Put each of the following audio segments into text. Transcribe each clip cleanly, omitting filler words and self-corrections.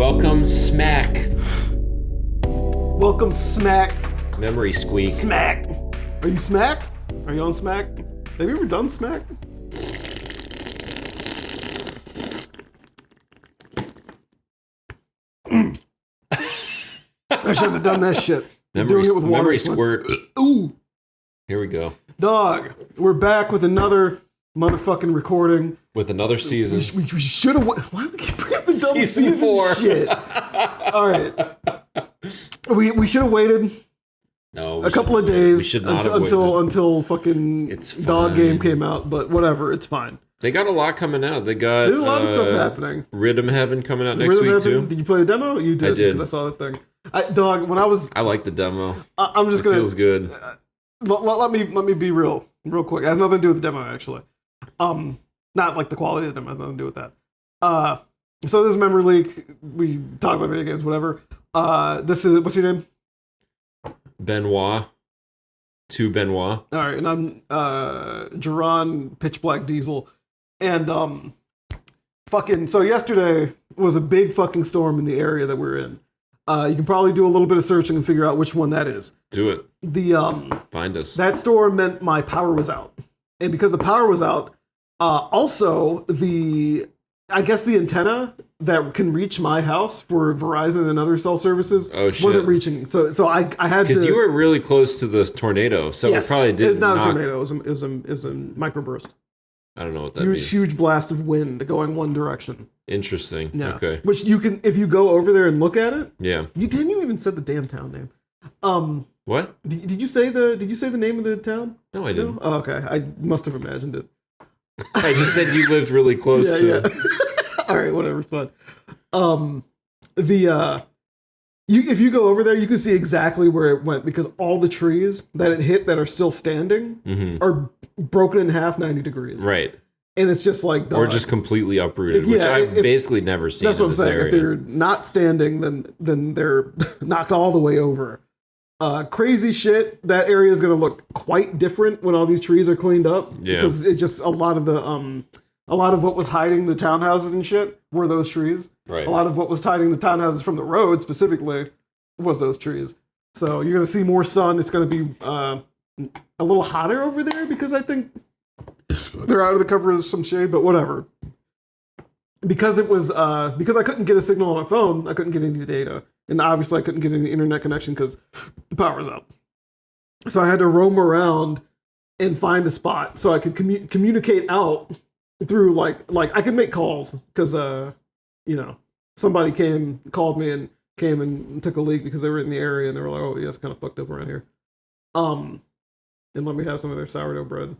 Welcome, Smack. Welcome, Smack. Memory squeak. Smack. Are you smacked? Are you on Smack? Have you ever done Smack? I shouldn't have done that shit. Memory squirt. Ooh. Here we go. Dog, we're back with another motherfucking recording. With another season. We should have... Why do we keep bringing up the double season 4. shit? All right. We should have waited a couple of days we should not until fucking Dog Game came out, but whatever, it's fine. They got a lot coming out. There's a lot of stuff happening. Rhythm Heaven coming out next week too. Did you play the demo? You did. I did. Because I saw the thing. I like the demo. I'm just gonna. Feels good. Let me be real quick. It has nothing to do with the demo actually. Not like the quality of the demo. It has nothing to do with that. So this is Memory Leak. We talk about video games, whatever. This is, what's your name? Benoit. Benoit. All right, and I'm Geron Pitch Black Diesel. And so yesterday was a big fucking storm in the area that we're in. You can probably do a little bit of searching and figure out which one that is. Do it. Find us. That storm meant my power was out. And because the power was out, also I guess the antenna that can reach my house for Verizon and other cell services wasn't reaching. So I had to... Because you were really close to the tornado, so yes, it probably did. It's not a tornado. It was a microburst. I don't know what that means. Huge blast of wind going one direction. Interesting. Yeah. Okay. Which you can, if you go over there and look at it. Yeah. You didn't even said the damn town name. What? Did you say the name of the town? No, I didn't. No? Oh, okay. I must have imagined it. I just said you lived really close to. Yeah. All right, whatever. It's fine. If you go over there, you can see exactly where it went because all the trees that it hit that are still standing are broken in half 90 degrees. Right. And it's just like... Or just completely uprooted, which I've basically never seen. That's what I'm saying. Area. If they're not standing, then they're knocked all the way over. Crazy shit. That area is going to look quite different when all these trees are cleaned up. Yeah. Because it just... A lot of what was hiding the townhouses and shit were those trees. Right. A lot of what was hiding the townhouses from the road specifically was those trees. So you're going to see more sun. It's going to be a little hotter over there because I think they're out of the cover of some shade, but whatever. Because it was because I couldn't get a signal on my phone, I couldn't get any data, and obviously I couldn't get any internet connection because the power was out. So I had to roam around and find a spot so I could communicate out through like I could make calls because somebody called me and came and took a leak because they were in the area and they were like, oh yeah, it's kind of fucked up around here. And let me have some of their sourdough bread.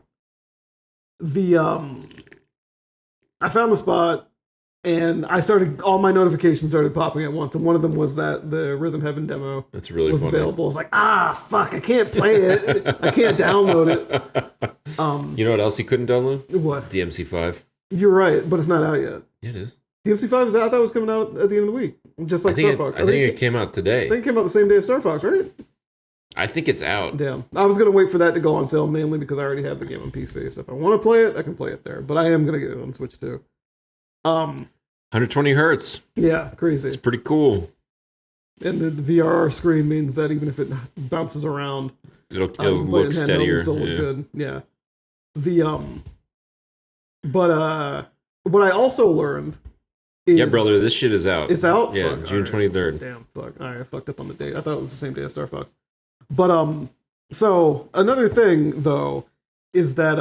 I found the spot and all my notifications started popping at once, and one of them was that the Rhythm Heaven demo was funny. Available. I was like, fuck, I can't play it. I can't download it. You know what else you couldn't download? What? DMC5. You're right, but it's not out yet. Yeah, it is. DMC5 is out. I thought it was coming out at the end of the week, just like Star Fox. I think it came out today. I think it came out the same day as Star Fox, right? I think it's out. Damn. I was going to wait for that to go on sale, mainly because I already have the game on PC. So if I want to play it, I can play it there. But I am going to get it on Switch too. 120 hertz. Yeah, crazy. It's pretty cool. And the VR screen means that even if it bounces around, it'll look steadier. It'll look good. Yeah. But what I also learned is... Yeah, brother, this shit is out. It's out? Yeah, fuck. June 23rd. Damn, fuck. All right, I fucked up on the date. I thought it was the same day as Star Fox. But, so, another thing, though, is that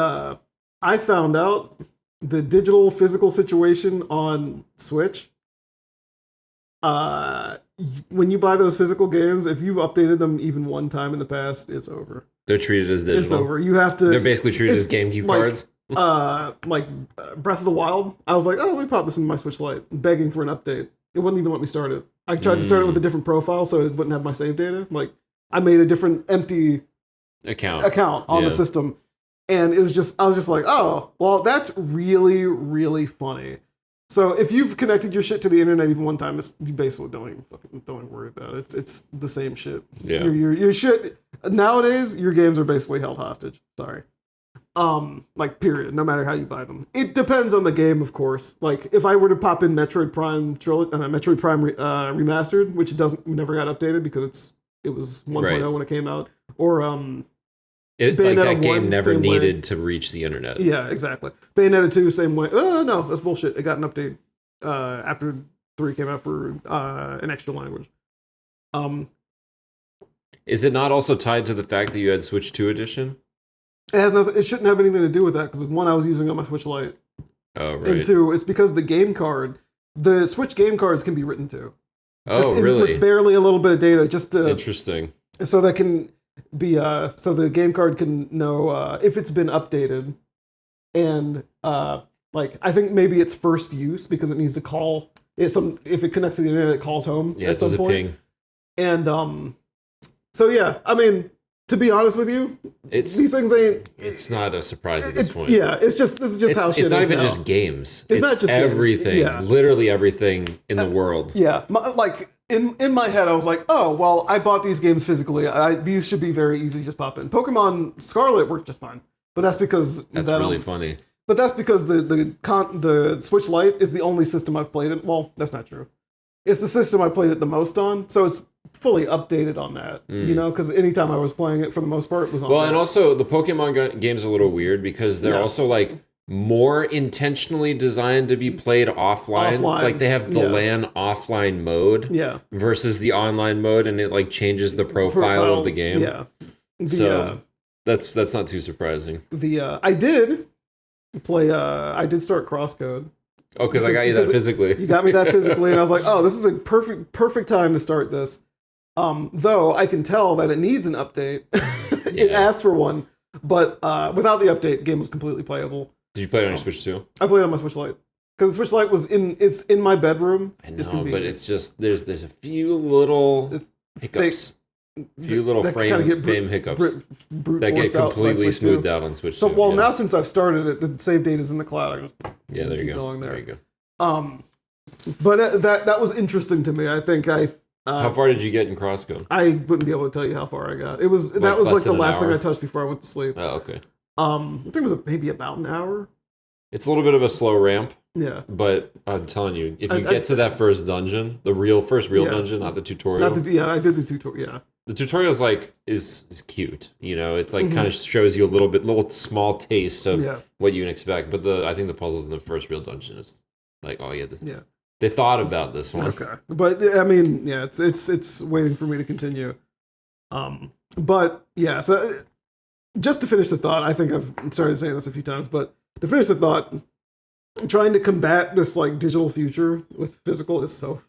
I found out the digital physical situation on Switch. When you buy those physical games, if you've updated them even one time in the past, it's over. They're treated as digital. It's over. You have to... They're basically treated as GameCube cards. Breath of the Wild, I was like, oh, let me pop this into my Switch Lite, begging for an update. It wouldn't even let me start it. I tried to start it with a different profile so it wouldn't have my save data. Like, I made a different empty account on the system. And I was just like, oh, well, that's really, really funny. So if you've connected your shit to the internet even one time, you basically don't even worry about it. It's the same shit. Yeah. Your shit, nowadays, your games are basically held hostage. Sorry. Like period, no matter how you buy them. It depends on the game, of course. Like if I were to pop in Metroid Prime Metroid Prime Remastered, which never got updated because it was 1.0 when it came out, or like that game never needed to reach the internet. Yeah, exactly. Bayonetta 2, same way. Oh no, that's bullshit. It got an update after 3 came out for an extra language. Is it not also tied to the fact that you had Switch 2 edition? It has nothing. It shouldn't have anything to do with that because 1, I was using on my Switch Lite. Oh, right. And 2, it's because the Switch game cards can be written to. Really? With barely a little bit of data, just to interesting. So that can be so the game card can know if it's been updated, and like I think maybe it's first use because it needs to call if it connects to the internet, it calls home at some point. Ping. And so yeah, I mean, to be honest with you, these things ain't. It's not a surprise at this point. Yeah, this is just how shit is. It's not even now. just games. It's not just everything. Yeah. Literally everything in the world. Yeah, like in my head, I was like, oh well, I bought these games physically. These should be very easy to just pop in. Pokemon Scarlet worked just fine, but that's because that's really funny. But that's because the Switch Lite is the only system I've played it. Well, that's not true. It's the system I played it the most on, so it's fully updated on that. You know, because anytime I was playing it, for the most part, it was on. Well, and also the Pokemon game's a little weird because they're also like more intentionally designed to be played offline. Like they have the LAN offline mode versus the online mode, and it like changes the profile of the game. Yeah. So that's not too surprising. I did start Crosscode. Oh, because I got you that physically. You got me that physically, and I was like, oh, this is a perfect time to start this. Though I can tell that it needs an update. It asks for one, but without the update, the game was completely playable. Did you play it on your Switch too? I played it on my Switch Lite. Because the Switch Lite it's in my bedroom. I know, but it's just there's a few little hiccups. Few little frame hiccups that get completely smoothed out on Switch. So now since I've started it, the save data is in the cloud. I just there you go. Going there. There you go. But that was interesting to me. I think how far did you get in Crosscode? I wouldn't be able to tell you how far I got. That was like the last thing I touched before I went to sleep. Oh, okay. I think it was maybe about an hour. It's a little bit of a slow ramp. Yeah. But I'm telling you, if you get to that first dungeon, the first real dungeon, not the tutorial. I did the tutorial. Yeah. The tutorial is cute, you know. It's like kind of shows you a little small taste of what you can expect. But I think the puzzles in the first real dungeon is like, oh yeah, they thought about this one. Okay, but I mean, yeah, it's waiting for me to continue. But yeah, so just to finish the thought, I think I've started saying this a few times, but to finish the thought, trying to combat this like digital future with physical is so.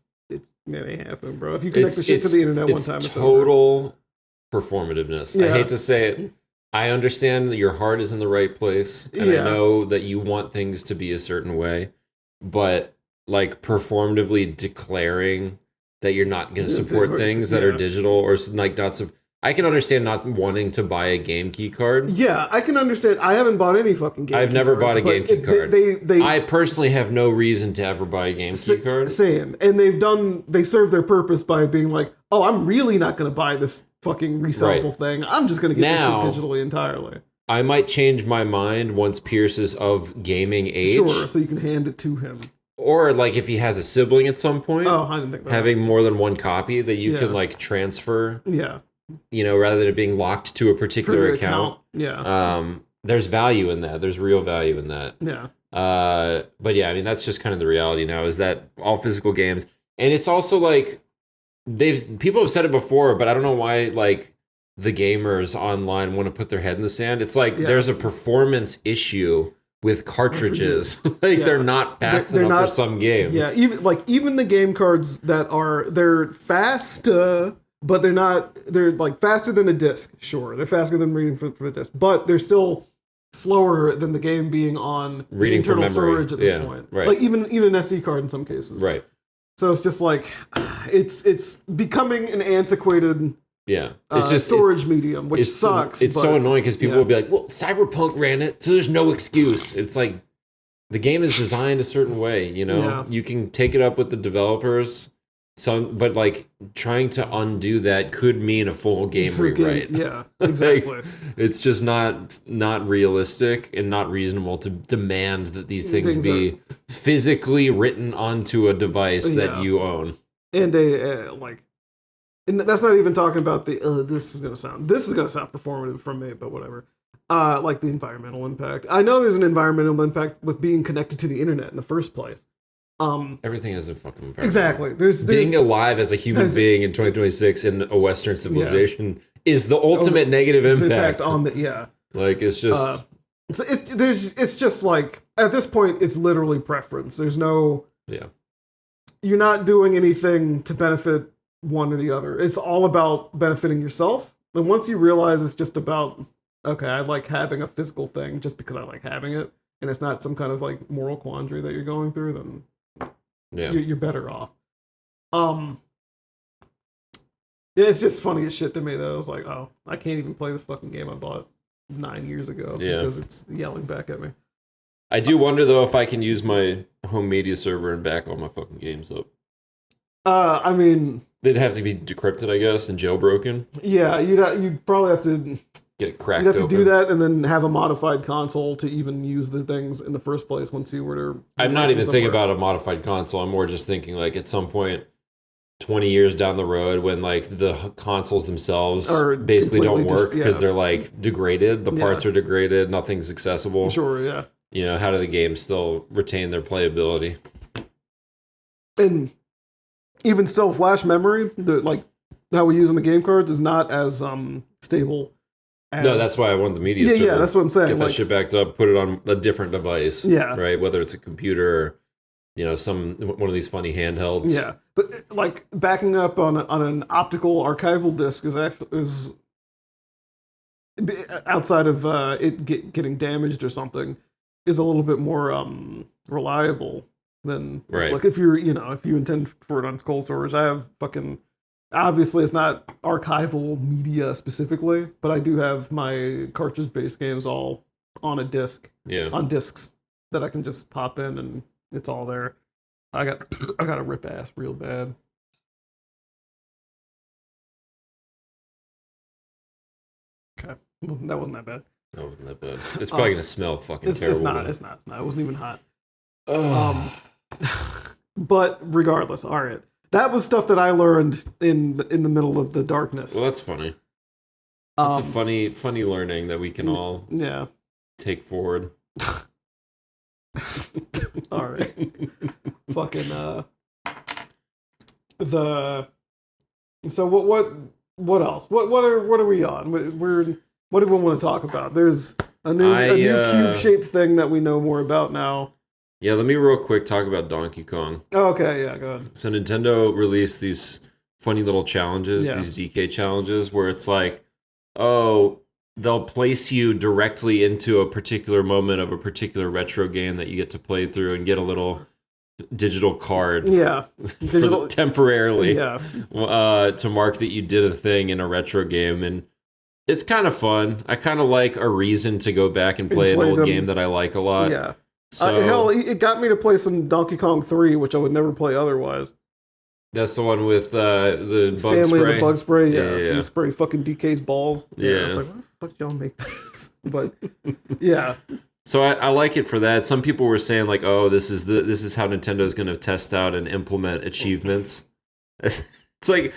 It ain't happen, bro. If you connect the shit to the internet one time, it's total performativeness. Yeah. I hate to say it. I understand that your heart is in the right place, and I know that you want things to be a certain way, but like performatively declaring that you're not going to support things that are digital or like not. I can understand not wanting to buy a game key card. Yeah, I can understand. I haven't bought any fucking game. I've never bought a game key card. I personally have no reason to ever buy a game key card. Same, and they served their purpose by being like, oh, I'm really not going to buy this fucking resellable thing. I'm just going to get this shit digitally entirely. I might change my mind once Pierce is of gaming age. Sure, so you can hand it to him. Or like if he has a sibling at some point. Oh, I didn't think that. Having more than one copy that you can like transfer. Yeah. You know, rather than it being locked to a particular account. Yeah. There's value in that. There's real value in that. Yeah. But yeah, I mean, that's just kind of the reality now is that all physical games, and it's also like people have said it before, but I don't know why like the gamers online want to put their head in the sand. It's like there's a performance issue with cartridges. Like they're not fast enough for some games. Yeah, even the game cards they're fast. But they're like faster than a disc, sure. They're faster than reading for a disc, but they're still slower than the game being on reading internal from memory. Storage at this point. Right. Like even an SD card in some cases. Right. So it's just like, it's becoming an antiquated it's just storage medium, which sucks. It's so annoying because people will be like, well, Cyberpunk ran it, so there's no excuse. It's like, the game is designed a certain way, you know? You can take it up with the developers but like trying to undo that could mean a full game rewrite. Yeah, exactly. Like, it's just not realistic and not reasonable to demand that these things be physically written onto a device that you own. And and that's not even talking about this is gonna sound performative from me, but whatever. Like the environmental impact. I know there's an environmental impact with being connected to the internet in the first place. Everything is a fucking environment. Exactly. There's being alive as a human being in 2026 in a Western civilization is the ultimate negative impact on the Like it's just it's just like at this point it's literally preference. There's no you're not doing anything to benefit one or the other. It's all about benefiting yourself. And once you realize it's just about okay, I like having a physical thing just because I like having it, and it's not some kind of like moral quandary that you're going through, then you're better off. It's just funny as shit to me that I was like, oh, I can't even play this fucking game I bought 9 years ago because it's yelling back at me. I do wonder though if I can use my home media server and back all my fucking games up. I mean, they'd have to be decrypted, I guess, and jailbroken. Yeah, you'd probably have to get it cracked. You'd have to do that and then have a modified console to even use the things in the first place once you were to... I'm not even thinking about a modified console. I'm more just thinking like at some point 20 years down the road when like the consoles themselves basically don't work because they're like degraded. The parts are degraded. Nothing's accessible. Sure, yeah. You know, how do the games still retain their playability? And even still, flash memory, like how we use on the game cards, is not as stable. No, that's why I want the media server. Yeah, that's what I'm saying. Get that shit backed up, put it on a different device. Yeah. Right? Whether it's a computer or, you know, one of these funny handhelds. Yeah. But like backing up on an optical archival disc is outside of it getting damaged or something, is a little bit more reliable than like if you intend for it on cold storage. I have obviously it's not archival media specifically, but I do have my cartridge based games all on a disc. Yeah. On discs that I can just pop in and it's all there. I got a rip ass real bad. Okay. That wasn't that bad. That wasn't that bad. It's probably gonna smell fucking terrible. It's not. It wasn't even hot. But regardless, all right. That was stuff that I learned in the middle of the darkness. Well, that's funny. That's a funny learning that we can all take forward. All right. Fucking so what else? What are we on? What do we want to talk about? There's a new cube-shaped thing that we know more about now. Yeah, let me real quick talk about Donkey Kong. Oh, okay, yeah, go ahead. So Nintendo released these funny little challenges, these DK challenges, where it's like, oh, they'll place you directly into a particular moment of a particular retro game that you get to play through and get a little digital card. Yeah. Temporarily. Yeah. To mark that you did a thing in a retro game. And it's kind of fun. I kind of like a reason to go back and play an old game that I like a lot. Yeah. So, hell, it got me to play some Donkey Kong 3, which I would never play otherwise. That's the one with the bug Stanley spray? And the bug spray, yeah. You spray fucking DK's balls. Yeah. I was like, why the fuck y'all make this? But, yeah. So I like it for that. Some people were saying like, oh, this is how Nintendo's going to test out and implement achievements. It's like,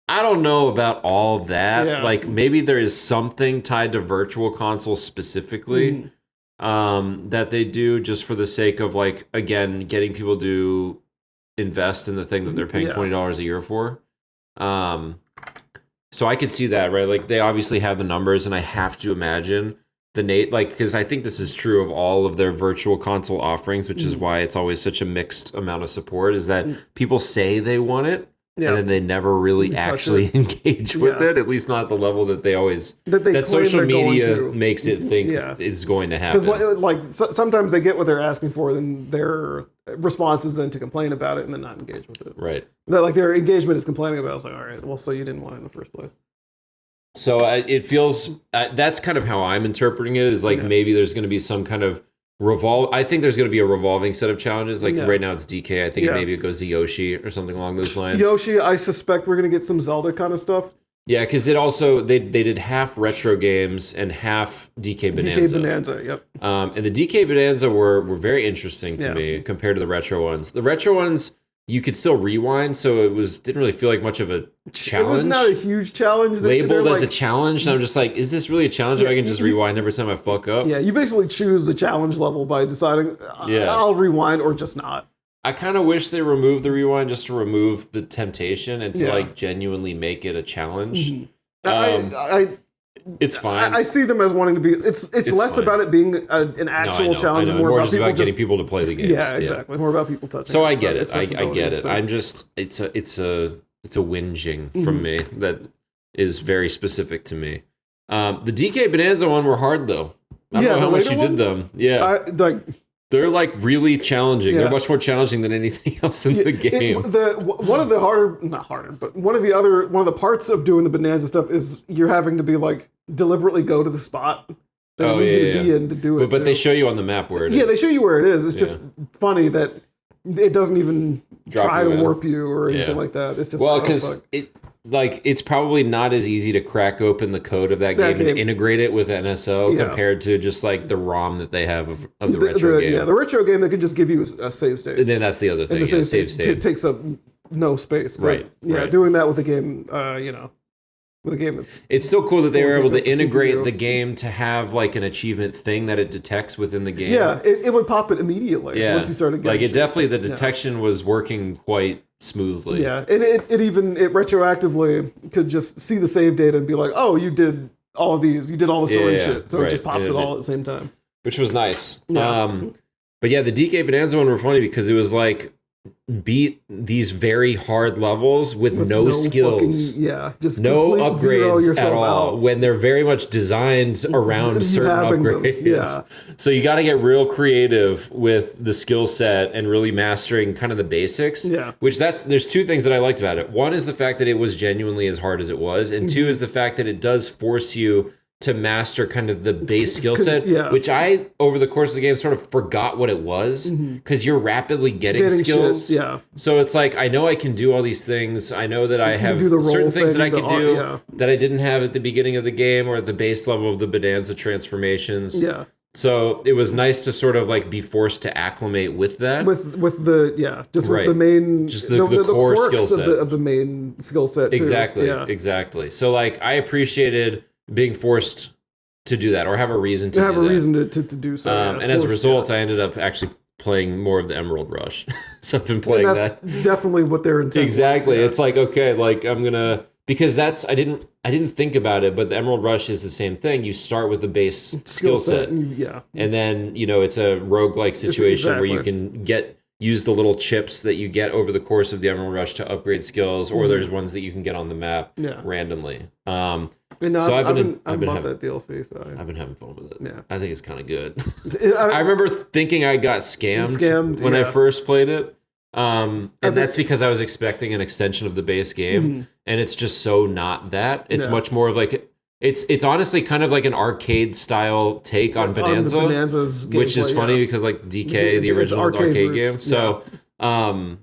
I don't know about all that. Yeah. Like, maybe there is something tied to Virtual Console specifically. That they do just for the sake of like, again, getting people to invest in the thing that they're paying $20 a year for. So I could see that, right? Like they obviously have the numbers, and I have to imagine because I think this is true of all of their Virtual Console offerings, which is why it's always such a mixed amount of support, is that people say they want it, and then they never really actually engage with it, at least not at the level that they always... That social media makes it think it's going to happen. Because sometimes they get what they're asking for, then their response is then to complain about it and then not engage with it. Right. Their engagement is complaining about it. It's like, all right, well, so you didn't want it in the first place. So it feels... that's kind of how I'm interpreting it, is like maybe there's going to be some kind of I think there's going to be a revolving set of challenges. Like right now it's DK. I think maybe it goes to Yoshi or something along those lines. Yoshi, I suspect we're going to get some Zelda kind of stuff. Yeah, because it also they did half retro games and half DK Bonanza. DK Bonanza, yep. And the DK Bonanza were very interesting to me compared to the retro ones. The retro ones you could still rewind, so it didn't really feel like much of a challenge. It was not a huge challenge. Labeled as a challenge, and I'm just like, is this really a challenge if I can just rewind every time I fuck up? Yeah, you basically choose the challenge level by deciding, I'll rewind or just not. I kind of wish they removed the rewind just to remove the temptation and to like genuinely make it a challenge. Mm-hmm. It's fine. I see them as wanting to be. It's less fine. About it being an actual challenge, and more about people getting people to play the games. Yeah, exactly. More about people touching. So I get it. I get it. I'm just it's a whinging from me that is very specific to me. The DK Bonanza one were hard though. I don't know how much you did them. Yeah, they're like really challenging. They're much more challenging than anything else in the game. One of the parts of doing the Bonanza stuff is you're having to be like deliberately go to the spot that you need to be in to do it. But they show you on the map where it is. Yeah, they show you where it is. It's just funny that it doesn't even try to warp you or anything like that. It's just because it's probably not as easy to crack open the code of that game and integrate it with NSO compared to just like the ROM that they have of the retro game. Yeah, the retro game that could just give you a save state. And then that's the other thing. The save state takes up no space. But doing that with a game, with a game that's... It's still cool that they were able to integrate the game to have like an achievement thing that it detects within the game. Yeah, it would pop it immediately once you started getting like definitely the detection was working quite smoothly. Yeah, and it retroactively could just see the save data and be like, oh, you did all of these, you did all the story shit, so it just pops it all at the same time. Which was nice. Yeah. But yeah, the DK Bonanza one were funny because it was like beat these very hard levels with no skills. Just no upgrades at all when they're very much designed around certain upgrades. Yeah. So you got to get real creative with the skill set and really mastering kind of the basics. Yeah. There's two things that I liked about it. One is the fact that it was genuinely as hard as it was, and two is the fact that it does force you to master kind of the base skill set, which I, over the course of the game, sort of forgot what it was, because you're rapidly getting skills. Shit, So it's like, I know I can do all these things. I know that I have certain things that I can do that I didn't have at the beginning of the game or at the base level of the Bonanza transformations. Yeah. So it was nice to sort of like be forced to acclimate with that. With the main... Just the core skill set. Of the main skill set, too. Exactly. So like, I appreciated being forced to do that or have a reason to do so. And as a result, I ended up actually playing more of the Emerald Rush. So I've been playing that. Definitely what their intent Exactly. was, It's like, okay, like I'm going to, because I didn't think about it, but the Emerald Rush is the same thing. You start with the base skill set. And then, it's a roguelike situation where you can use the little chips that you get over the course of the Emerald Rush to upgrade skills, or there's ones that you can get on the map randomly. So I've been having that DLC. So I've been having fun with it. Yeah, I think it's kind of good. I remember thinking I got scammed when I first played it, and that's because I was expecting an extension of the base game, and it's just so not that. It's much more of like it's honestly kind of like an arcade style take on Bonanza, which is funny because like DK, the original arcade game. So I've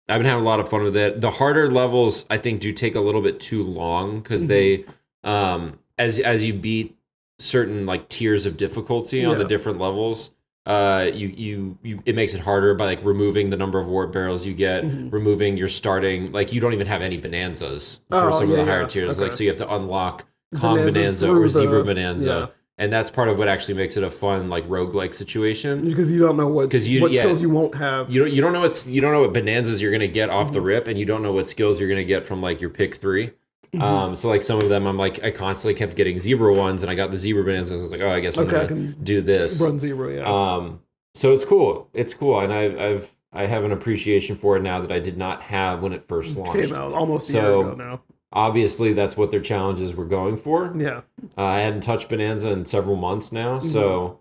been having a lot of fun with it. The harder levels I think do take a little bit too long because they as you beat certain like tiers of difficulty on the different levels, it makes it harder by like removing the number of warp barrels you get, removing your starting, like you don't even have any bonanzas for some of the higher tiers. Like, so you have to unlock Calm Bonanza or Zebra Bonanza. And that's part of what actually makes it a fun like roguelike situation. Because you don't know what skills you won't have. You don't know what bonanzas you're gonna get off the rip, and you don't know what skills you're gonna get from like your pick 3. So like some of them, I constantly kept getting zebra ones, and I got the zebra bonanza. And I was like, oh, I guess I'm gonna do this. Run zebra, so it's cool. It's cool, and I have an appreciation for it now that I did not have when it first launched. Came out almost a year ago now. Obviously, that's what their challenges were going for. Yeah, I hadn't touched Bonanza in several months now, so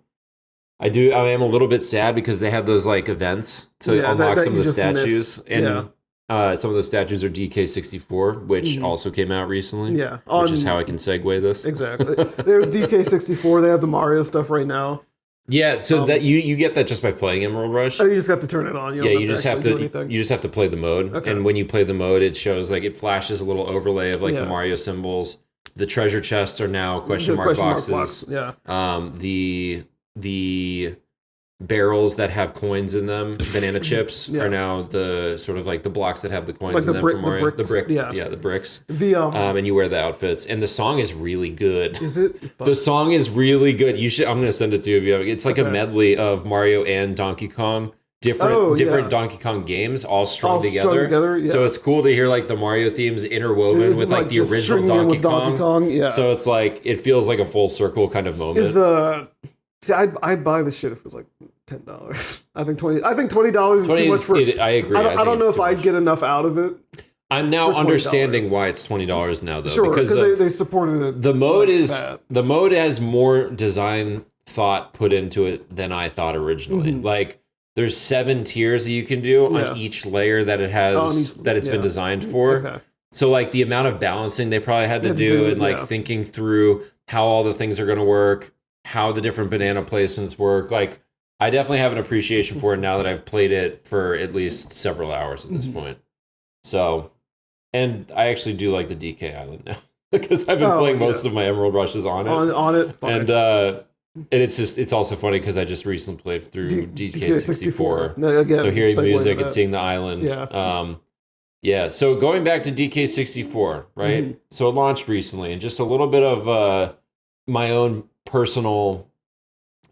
I am a little bit sad because they had those like events to unlock some of the statues, and some of those statues are DK64, which also came out recently. Yeah, which is how I can segue this. Exactly. There's DK64. They have the Mario stuff right now. Yeah, so that you get that just by playing Emerald Rush. Oh, you just have to turn it on. You just have to play the mode. Okay. And when you play the mode, it shows like it flashes a little overlay of like the Mario symbols. The treasure chests are now question mark boxes. Yeah. The barrels that have coins in them, banana chips, are now the sort of like the blocks that have the coins like in them for Mario. The bricks. The bricks. And you wear the outfits. And the song is really good. Is it? The song is really good. You should. I'm going to send it to you. It's like a medley of Mario and Donkey Kong. Different Donkey Kong games all strung together. Yeah. So it's cool to hear like the Mario themes interwoven with like the original Donkey Kong. Yeah. So it's like it feels like a full circle kind of moment. See, I'd buy this shit if it was like $10. I think $20 is too much for it. I agree. I don't know if I'd get enough out of it. I'm now understanding why it's $20 now, though. Sure, because they supported it. The mode has more design thought put into it than I thought originally. Mm-hmm. Like there's 7 tiers that you can do on each layer that it has it's been designed for. Okay. So like the amount of balancing they probably had to do and like thinking through how all the things are going to work, how the different banana placements work. Like I definitely have an appreciation for it now that I've played it for at least several hours at this point. So, and I actually do like the DK Island now because I've been playing most of my Emerald Rushes on it. On it. Fine. And it's also funny because I just recently played through DK64. Again, so hearing music and seeing the island. Yeah. So going back to DK64, right? Mm-hmm. So it launched recently, and just a little bit of my own personal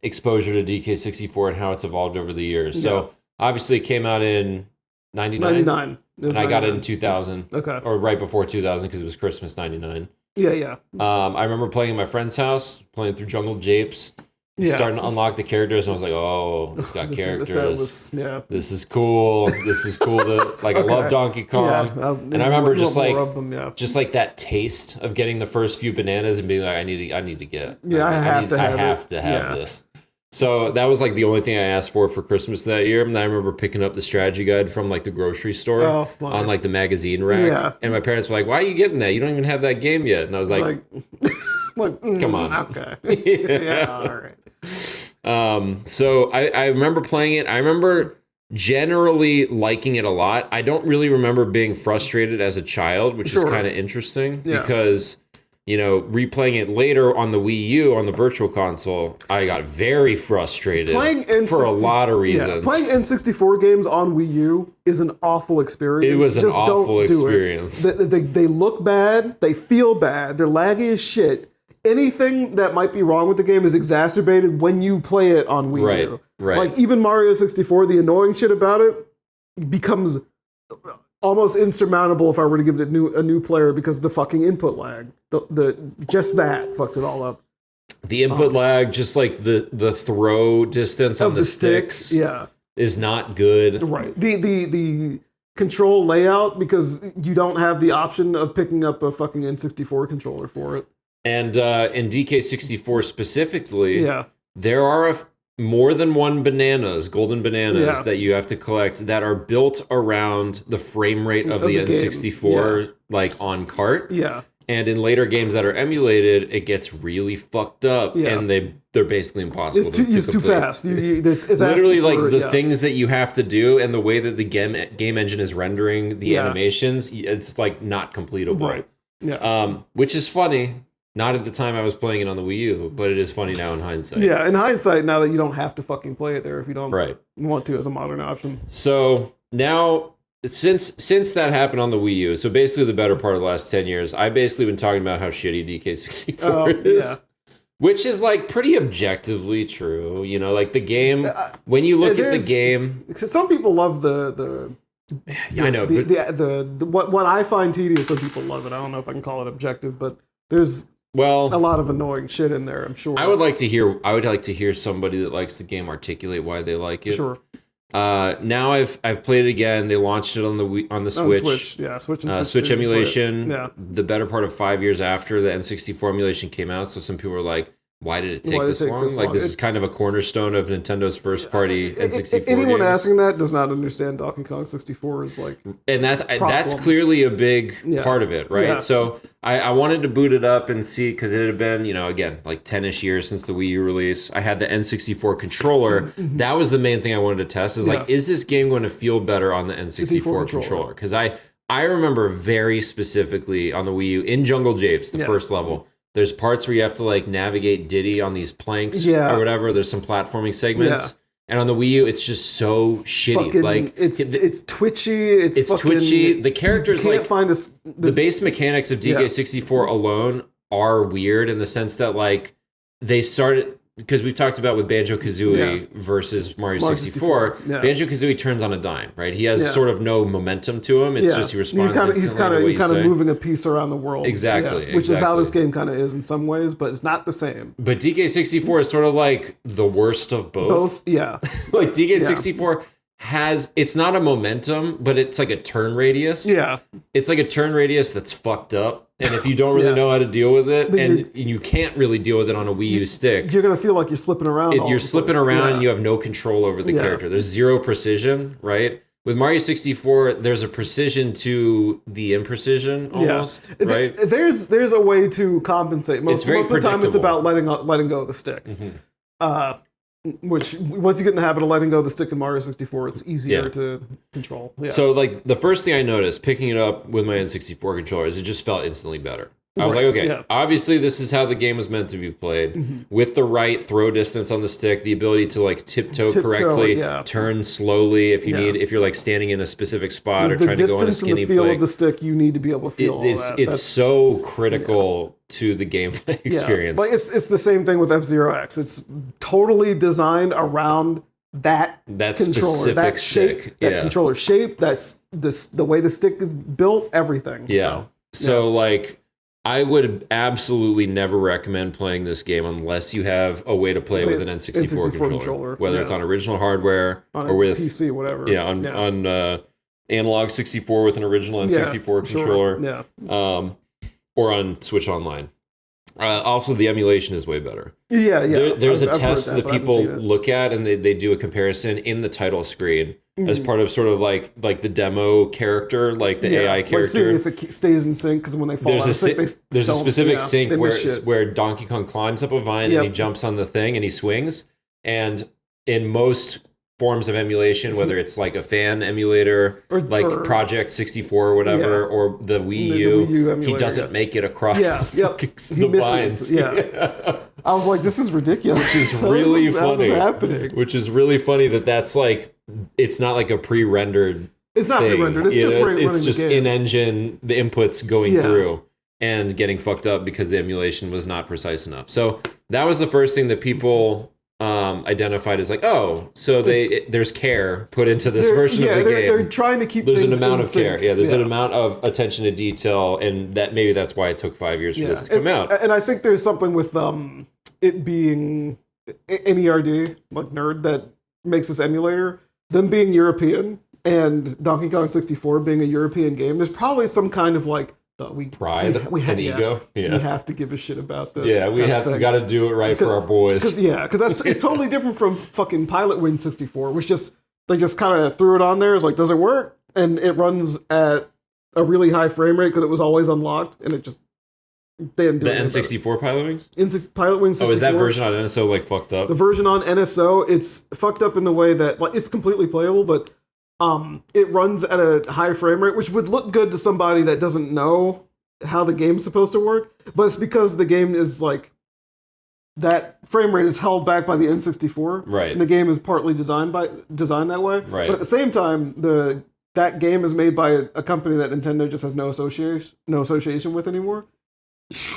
exposure to DK64 and how it's evolved over the years. Yeah. So obviously it came out in 99. And I got it in 2000. Okay. Or right before 2000 because it was Christmas 99. Yeah. I remember playing at my friend's house, playing through Jungle Japes, starting to unlock the characters, and I was like, oh, it's got characters. This is cool. This is cool to like I love Donkey Kong. Yeah, and I remember just like that taste of getting the first few bananas and being like, I need to get. Yeah, I have to have this. So that was like the only thing I asked for Christmas that year. And I remember picking up the strategy guide from like the grocery store on like the magazine rack. Yeah. And my parents were like, why are you getting that? You don't even have that game yet. And I was like come on. Okay. Yeah, all right. So I remember playing it. I remember generally liking it a lot. I don't really remember being frustrated as a child, which is kind of interesting because... You know, replaying it later on the Wii U on the Virtual Console, I got very frustrated for a lot of reasons. Yeah, playing N64 games on Wii U is an awful experience. It was an awful experience. They look bad, they feel bad, they're laggy as shit. Anything that might be wrong with the game is exacerbated when you play it on Wii U. Right. Like even Mario 64, the annoying shit about it becomes almost insurmountable if I were to give it a new player because of the fucking input lag. Just that fucks it all up. The input lag, just like the throw distance on the sticks, is not good. Right. The control layout, because you don't have the option of picking up a fucking N64 controller for it. And in DK64 specifically, there are more than one golden bananas that you have to collect that are built around the frame rate of the N64, like on cart. Yeah. And in later games that are emulated, it gets really fucked up, and they're basically impossible to complete. It's too fast. It's literally like the things that you have to do and the way that the game engine is rendering the animations, it's like not completable. Right. Yeah. Which is funny. Not at the time I was playing it on the Wii U, but it is funny now in hindsight. Yeah, in hindsight, now that you don't have to fucking play it there if you don't want to as a modern option. So now, since that happened on the Wii U, so basically the better part of the last 10 years, I've basically been talking about how shitty DK64 is. Yeah. Which is like pretty objectively true. You know, like the game, when you look at the game... Some people love I know. What I find tedious, some people love it. I don't know if I can call it objective, but there's... a lot of annoying shit in there, I'm sure. I would like to hear somebody that likes the game articulate why they like it. Sure. Now I've played it again. They launched it on the Switch. Switch emulation. Yeah. The better part of 5 years after the N64 emulation came out. So some people were like, why did it take this long? Like, this is kind of a cornerstone of Nintendo's first party N64 anyone games. asking that does not understand Donkey Kong 64 is like, and that's clearly a big part of it, right? Yeah. So I wanted to boot it up and see, because it had been, again, like 10-ish years since the Wii U release. I had the N64 controller. Mm-hmm. That was the main thing I wanted to test, is like, is this game going to feel better on the N64 controller? Because I remember very specifically on the Wii U, in Jungle Japes, the first level, there's parts where you have to like navigate Diddy on these planks or whatever. There's some platforming segments. And on the Wii U, it's just so shitty. Fucking, like it's twitchy. It's fucking, twitchy. The characters, you can't like find the base mechanics of DK64 alone are weird, in the sense that like they started, because we've talked about with Banjo-Kazooie versus Mario 64. Banjo-Kazooie turns on a dime, right? He has sort of no momentum to him. It's just he responds instantly. He's kind of moving a piece around the world. Exactly. Which is how this game kind of is in some ways, but it's not the same. But DK64 is sort of like the worst of both. Like DK64 it's not a momentum, but it's like a turn radius. It's like a turn radius that's fucked up. And if you don't really know how to deal with it, and you can't really deal with it on a Wii U stick, you're going to feel like you're slipping around. You're slipping around and you have no control over the character. There's zero precision, right? With Mario 64, there's a precision to the imprecision almost, right? There's a way to compensate. Most of the time it's about letting go of the stick. Which, once you get in the habit of letting go of the stick in Mario 64, it's easier to control. So, like, the first thing I noticed picking it up with my N64 controller is it just felt instantly better. I was like, okay, obviously this is how the game was meant to be played. With the right throw distance on the stick, the ability to like tiptoe correctly, turn slowly if you need, if you're like standing in a specific spot or trying to go on a skinny the feel play. Of the stick, you need to be able to feel It's so critical to the gameplay experience. Like it's the same thing with F-Zero X. It's totally designed around that controller, that shape, that controller shape. That's the way the stick is built. Everything. So like, I would absolutely never recommend playing this game unless you have a way to play with an N64 controller. Whether it's on original hardware or with PC, whatever. On Analog 64 with an original N64 controller. Or on Switch Online. Also, the emulation is way better. There's a test that people look at, and they do a comparison in the title screen as part of sort of like the demo character, like the AI character. Like if it stays in sync, because when they fall there's a specific sync where Donkey Kong climbs up a vine and he jumps on the thing and he swings. And in most forms of emulation, whether it's like a fan emulator, or Project 64 or whatever, or the Wii U, he doesn't make it across the vines. I was like, this is ridiculous. Which is really funny. Happening. Which is really funny that's like, it's not like a pre-rendered It's not pre-rendered. It's just running It's just the game. in-engine, the inputs going through and getting fucked up because the emulation was not precise enough. So that was the first thing that people identified as like, there's care put into this version of the game. They're trying to keep there's an amount of care. There's an amount of attention to detail, and that's why it took 5 years for this to come out. And I think there's something with it being NERD, like nerd, that makes this emulator, them being European and Donkey Kong 64 being a European game. There's probably some kind of like pride and ego. We have to give a shit about this. We got to do it right for our boys. Because it's totally different from fucking Pilot Wing 64, which they just kind of threw it on there. It's like, does it work? And it runs at a really high frame rate because it was always unlocked, and it just they didn't do the N64 Pilot Wings. Pilot Wing 64. Oh, is that version on NSO like fucked up? The version on NSO, it's fucked up in the way that like it's completely playable, but it runs at a high frame rate, which would look good to somebody that doesn't know how the game's supposed to work. But it's because the game is like, that frame rate is held back by the N64. Right. And the game is partly designed that way. Right. But at the same time, that game is made by a company that Nintendo just has no association with anymore.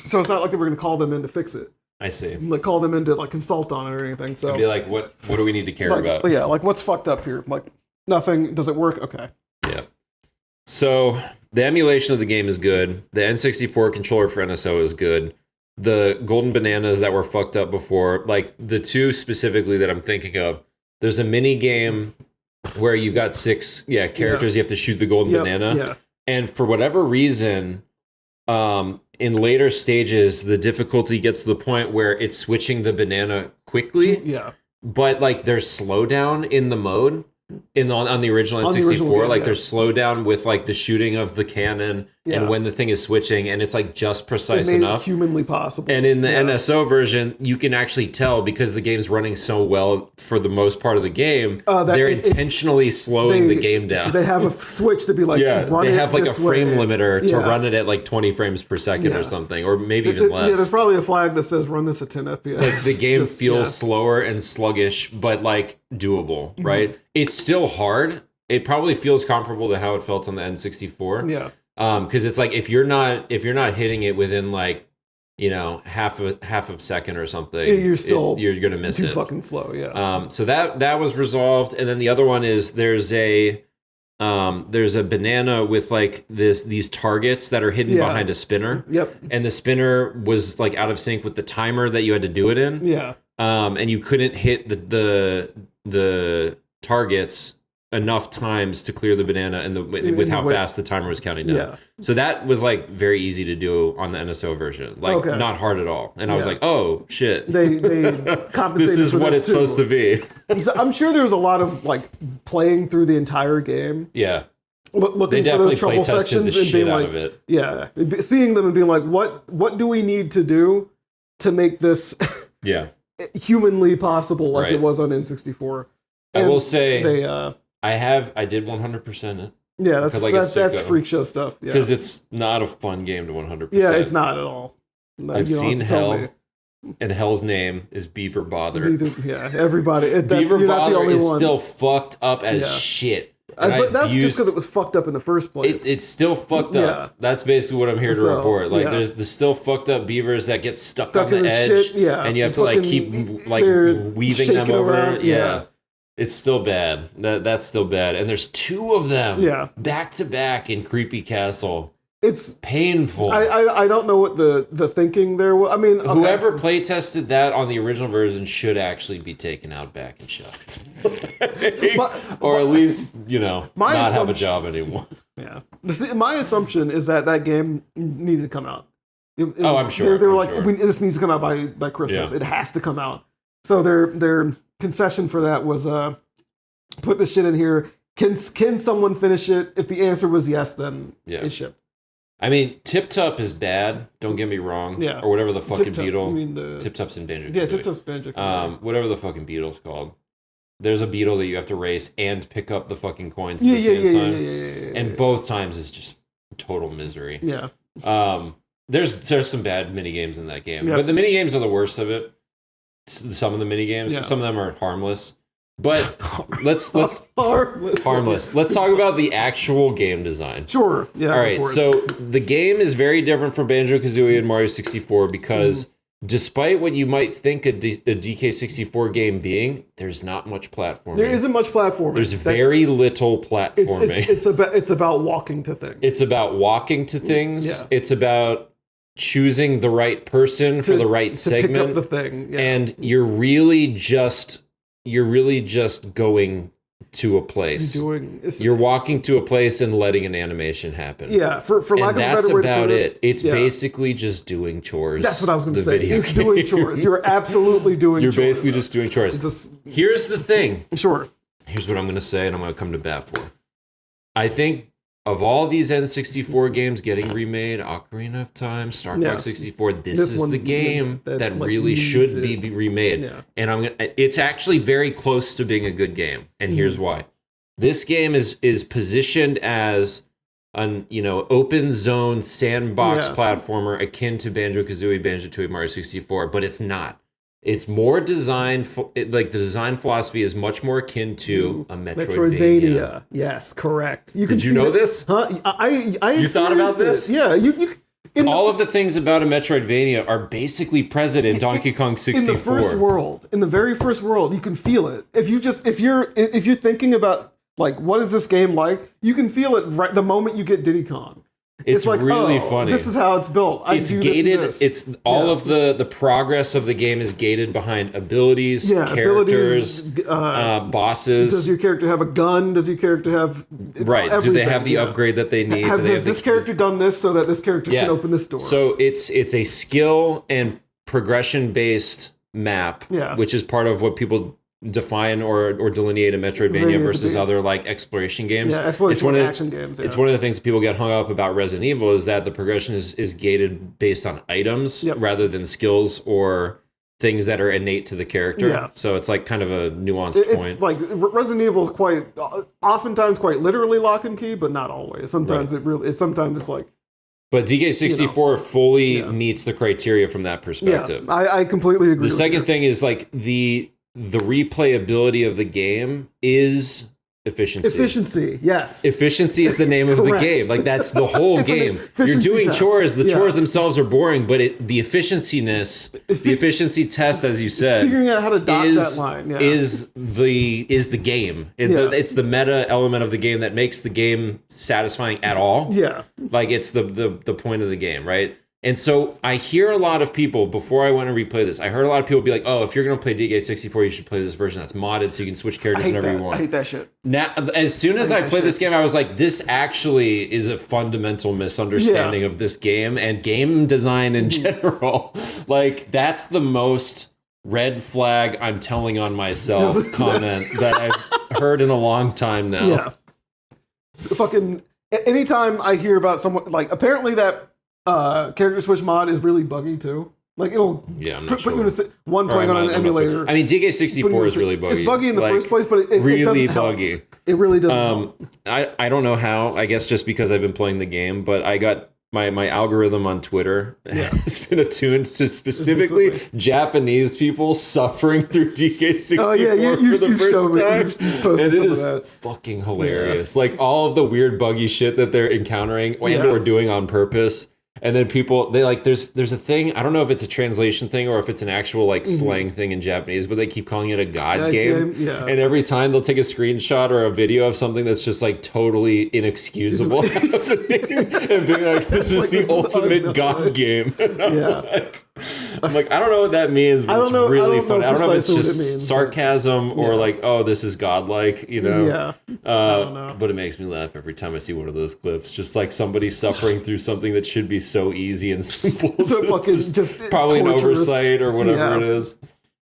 So it's not like they were going to call them in to fix it. I see. Like call them in to like consult on it or anything. So I'd be like, what do we need to care about? Yeah, like what's fucked up here? Like nothing. Does it work? Okay. Yeah. So the emulation of the game is good. The N64 controller for NSO is good. The golden bananas that were fucked up before, like the two specifically that I'm thinking of, there's a mini game where you've got 6 characters. You have to shoot the golden banana. Yeah. And for whatever reason, in later stages, the difficulty gets to the point where it's switching the banana quickly. Yeah. But like there's slowdown in the mode on the original N64. Like there's slowdown with like the shooting of the cannon and when the thing is switching, and it's like just precise enough. It humanly possible. And in the NSO version, you can actually tell because the game's running so well for the most part of the game. They're intentionally slowing the game down. They have a switch to be like, run they have like a frame limiter to Yeah. run it at like 20 frames per second or something, or maybe even less. Yeah, there's probably a flag that says run this at 10 FPS. Like the game feels slower and sluggish, but like doable, right? It's still hard. It probably feels comparable to how it felt on the N64. Yeah. Because it's like if you're not hitting it within like, you know, half a second or something, you're gonna miss it. Too fucking slow, yeah. So that was resolved, and then the other one is there's a banana with like these targets that are hidden behind a spinner. Yep. And the spinner was like out of sync with the timer that you had to do it in. Yeah. And you couldn't hit the targets enough times to clear the banana and with how fast the timer was counting down. Yeah. So that was like very easy to do on the NSO version. Like not hard at all. And I was like, oh shit. They compensated. This is what it's supposed to be. So I'm sure there was a lot of like playing through the entire game. Yeah. Looking for those trouble sections the and being out like, of it. Yeah. Seeing them and being like, what do we need to do to make this humanly possible like it was on N64? And I will say they I did 100% it. Yeah, that's freak show stuff. Because it's not a fun game to 100%. Yeah, it's not at all. I've seen Hell, and Hell's name is Beaver Bother. Yeah, everybody. Beaver Bother is still fucked up as shit. But that's just because it was fucked up in the first place. It's still fucked up. Yeah. That's basically what I'm here to report. Like, there's the still fucked up beavers that get stuck on the edge, and you have to like keep like weaving them over. Around, yeah. It's still bad. That's still bad. And there's two of them back to back in Creepy Castle. It's painful. I don't know what the thinking there was. I mean, whoever play tested that on the original version should actually be taken out back and shot. Or at least, you know, not have a job anymore. Yeah. My assumption is that game needed to come out. I'm sure. They were like, this needs to come out by Christmas. Yeah. It has to come out. So their concession for that was put this shit in here. Can someone finish it? If the answer was yes, then it shipped. I mean, Tip Top is bad. Don't get me wrong. Yeah. Or whatever the fucking Tip-Top, beetle. You mean Tip Top's in Banjo. Yeah, Tip Top's Banjo. Whatever the fucking beetle's called. There's a beetle that you have to race and pick up the fucking coins at the same time. And both times is just total misery. Yeah. There's some bad mini games in that game, but the mini games are the worst of it. Some of the mini games, some of them are harmless. But let's harmless. Let's talk about the actual game design. Sure. Yeah. All right. So the game is very different from Banjo-Kazooie and Mario 64 because despite what you might think a DK64 game being, there's not much platforming. There isn't much platforming. There's very little platforming. It's about walking to things. It's about walking to things. Yeah. It's about choosing the right person for the right segment. Pick up the thing. Yeah. And you're really just going to a place. You're walking to a place and letting an animation happen. Yeah, for lack of a better way to put it. It's basically just doing chores. That's what I was going to say. It's doing chores. You're absolutely doing chores. You're basically just doing chores. Here's the thing. Sure. Here's what I'm going to say, and I'm going to come to bat for. I think of all these N64 games getting remade, Ocarina of Time, Star Fox 64, this is the game that really should be remade. Yeah. And it's actually very close to being a good game. And here's why. This game is positioned as an open zone sandbox platformer akin to Banjo-Kazooie, Banjo-Tooie, Mario 64, but it's not. It's more designed, the design philosophy is much more akin to a Metroidvania. Yes, correct. Did you know this? Huh? You thought about this? Yeah. All of the things about a Metroidvania are basically present in Donkey Kong 64. In the first world, in the very first world, you can feel it. If you're thinking about like what is this game like, you can feel it right the moment you get Diddy Kong. It's like, really funny. This is how it's built. It's gated. It's all of the progress of the game is gated behind abilities, characters, bosses. Does your character have a gun? Does your character have everything? Do they have the upgrade that they need? Has this character done this so that this character can open this door? So it's a skill and progression based map, which is part of what people define or delineate a Metroidvania versus other like exploration games. Yeah, exploration action games. It's one of the things that people get hung up about Resident Evil is that the progression is gated based on items rather than skills or things that are innate to the character. Yeah. So it's like kind of a nuanced point. It's like Resident Evil is oftentimes quite literally lock and key, but not always. Sometimes sometimes it's like. But DK64 fully meets the criteria from that perspective. Yeah, I completely agree. The second thing is like the replayability of the game is efficiency. Efficiency, yes. Efficiency is the name of the game. Like that's the whole game. You're doing chores. The chores themselves are boring, but the efficiency test, as you said, figuring out how to dot that line is the game. It's the meta element of the game that makes the game satisfying at all. Yeah, like it's the point of the game, right? And so I hear a lot of people, before I went and replay this, I heard a lot of people be like, oh, if you're going to play DK64, you should play this version that's modded so you can switch characters whenever you want. I hate that shit. Now, as soon as I played this game, I was like, this actually is a fundamental misunderstanding of this game and game design in general. Like, that's the most red flag I'm telling on myself comment that I've heard in a long time now. Yeah. Fucking, anytime I hear about someone, like, apparently that character switch mod is really buggy too. Like it'll put you in one playing on an emulator. I mean, DK64 is really buggy. It's buggy in the first place, but it really doesn't buggy. Help. It really doesn't. I don't know how. I guess just because I've been playing the game, but I got my algorithm on Twitter has been attuned to specifically Japanese people suffering through DK64 for the first time, and it is fucking hilarious. Like all of the weird buggy shit that they're encountering and or doing on purpose. And then people, they like, there's a thing, I don't know if it's a translation thing or if it's an actual like slang thing in Japanese, but they keep calling it a god game. Yeah. And every time they'll take a screenshot or a video of something that's just like totally inexcusable happening and be like, this is the ultimate god game. I'm like, I don't know what that means, but it's really funny. I don't know if it's just sarcasm or like, oh, this is godlike, you know? Yeah. I don't know. But it makes me laugh every time I see one of those clips. Just like somebody suffering through something that should be so easy and simple. So fucking just probably an oversight or whatever it is.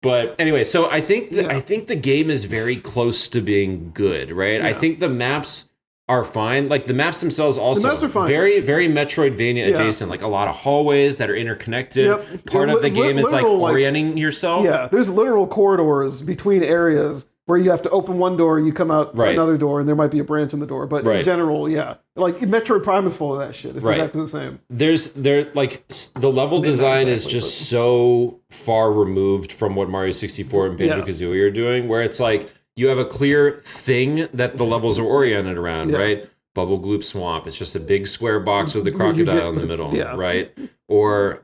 But anyway, so I think the game is very close to being good, right? I think the maps are fine. Like the maps themselves also the maps are fine. Very, very Metroidvania adjacent. Like a lot of hallways that are interconnected. Part of the game is like orienting yourself. Yeah, there's literal corridors between areas where you have to open one door and you come out another door and there might be a branch in the door. But in general, like Metroid Prime is full of that shit. It's exactly the same. The level design is just so far removed from what Mario 64 and Banjo-Kazooie are doing, where it's like, you have a clear thing that the levels are oriented around, right? Bubble Gloop Swamp. It's just a big square box with a crocodile in the middle, right? Or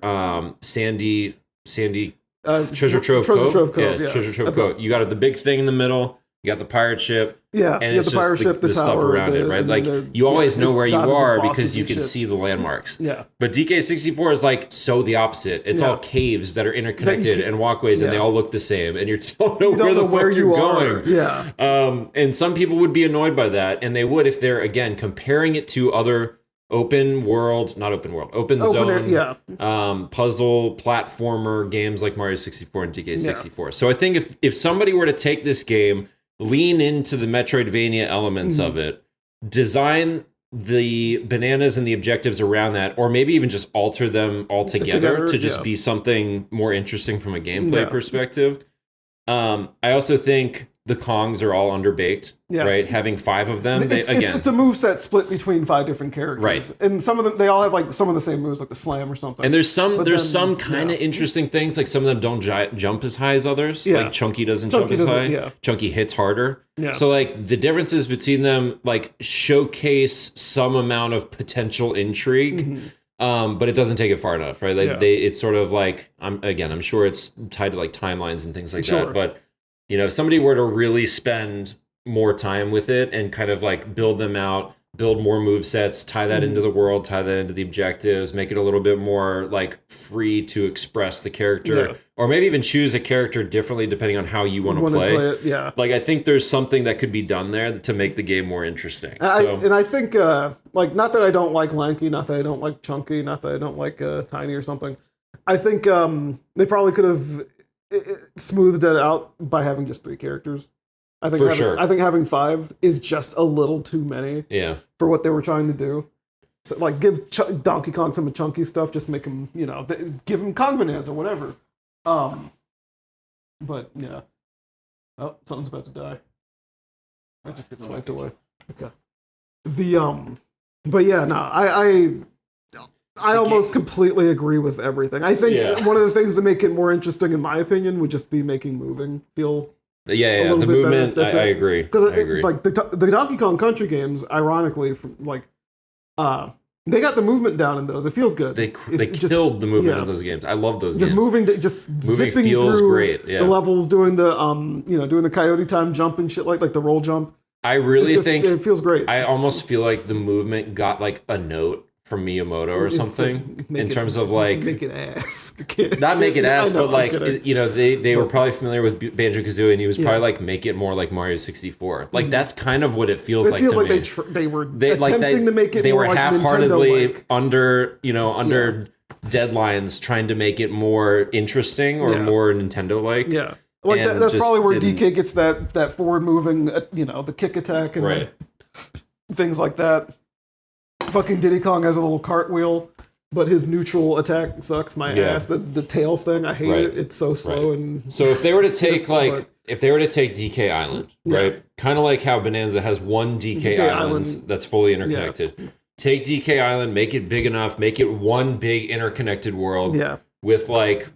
Sandy Treasure Trove Cove. Treasure Trove Cove. You got the big thing in the middle. You got the pirate ship. Yeah, and it's the pirate ship, the stuff tower, around it, right? Like you always know where you are because you can see the landmarks. Yeah. But DK64 is like so the opposite. It's all caves that are interconnected and walkways, and they all look the same, and you don't know where the fuck you're going. Yeah. And some people would be annoyed by that, and they would if they're again comparing it to other open zone, puzzle platformer games like Mario 64 and DK64. So I think if somebody were to take this game, lean into the Metroidvania elements of it, design the bananas and the objectives around that, or maybe even just alter them altogether to just be something more interesting from a gameplay perspective. I also think the Kongs are all underbaked, right? Having 5 of them, it's a moveset split between 5 different characters, right? And some of them, they all have like some of the same moves, like the slam or something. And there's some kind of interesting things, like some of them don't jump as high as others. Like Chunky doesn't jump as high. Yeah. Chunky hits harder. Yeah. So like the differences between them, like showcase some amount of potential intrigue. But it doesn't take it far enough, right? Like it's sort of like I'm sure it's tied to like timelines and things like that, but. You know, if somebody were to really spend more time with it and kind of like build them out build more move sets, tie that into the world, tie that into the objectives, make it a little bit more like free to express the character, or maybe even choose a character differently depending on how you want to play it. Yeah, like I think there's something that could be done there to make the game more interesting. And I think like, not that I don't like lanky, not that I don't like chunky, not that I don't like tiny or something. I think they probably could have smoothed it out by having just 3 characters. I think having 5 is just a little too many. Yeah. For what they were trying to do. So, like, give Donkey Kong some chunky stuff, just make him, give him Kong bananas or whatever. But yeah. Oh, something's about to die. I just get swiped away. Okay. But yeah, no, I almost completely agree with everything. I think one of the things to make it more interesting, in my opinion, would just be making moving feel. Yeah, the movement. I agree. Because like the Donkey Kong Country games, ironically, they got the movement down in those. It feels good. They killed the movement in those games. I love those games. Moving zipping feels through great. Yeah. The levels, doing the doing the coyote time jump and shit like the roll jump. I really think it feels great. I almost feel like the movement got like a note from Miyamoto or something in terms of like make it ass. Not make it ass, but like they were probably familiar with Banjo-Kazooie, and he was probably like make it more like Mario 64. Like that's kind of what it feels like. It feels like me. They were attempting to make it. They more were like half-heartedly under deadlines trying to make it more interesting or more Nintendo-like. Yeah, like that's probably where DK gets that forward moving, the kick attack and things like that. Fucking Diddy Kong has a little cartwheel, but his neutral attack sucks my ass. The tail thing, I hate it. It's so slow and so if they were to take DK Island, right? Kind of like how Bonanza has one DK Island that's fully interconnected. Yeah. Take DK Island, make it big enough, make it one big interconnected world. Yeah. With like,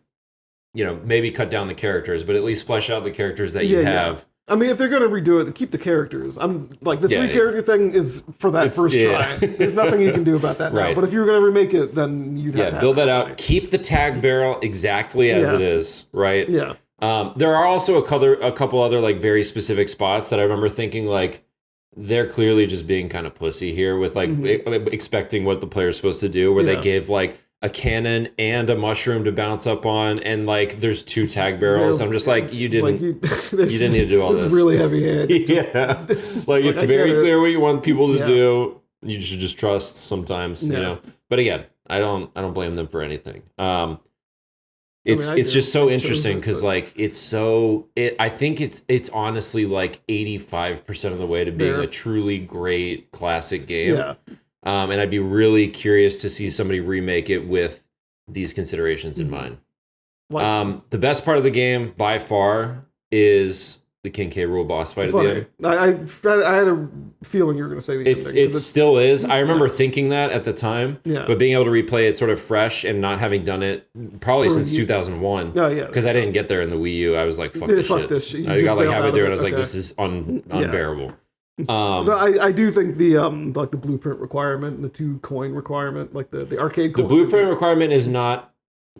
maybe cut down the characters, but at least flesh out the characters that you have. Yeah. I mean, if they're going to redo it, keep the characters. I'm like, the 3-character thing is for that first try. There's nothing you can do about that now. But if you were going to remake it, then you'd have to build that out. Keep the tag barrel exactly as it is, right? Yeah. There are also a couple other like very specific spots that I remember thinking like, they're clearly just being kind of pussy here with like expecting what the player's supposed to do, where they gave like a cannon and a mushroom to bounce up on, and like there's 2 tag barrels. I'm just like, you didn't need to do all this. It's really heavy hand. Yeah, like it's very clear what you want people to do. You should just trust sometimes, But again, I don't blame them for anything. It's just so interesting because like I think it's honestly like 85% of the way to being a truly great classic game. Yeah. And I'd be really curious to see somebody remake it with these considerations in mind. The best part of the game, by far, is the King K. Rool boss fight at the end. I had a feeling you were going to say the end. It still is. I remember thinking that at the time, but being able to replay it sort of fresh and not having done it probably since 2001. Because I didn't get there in the Wii U. I was like, fuck this shit. I got like halfway there and I was like, this is unbearable. I do think the like the blueprint requirement and the 2 coin requirement, like the arcade coin. The blueprint requirement is not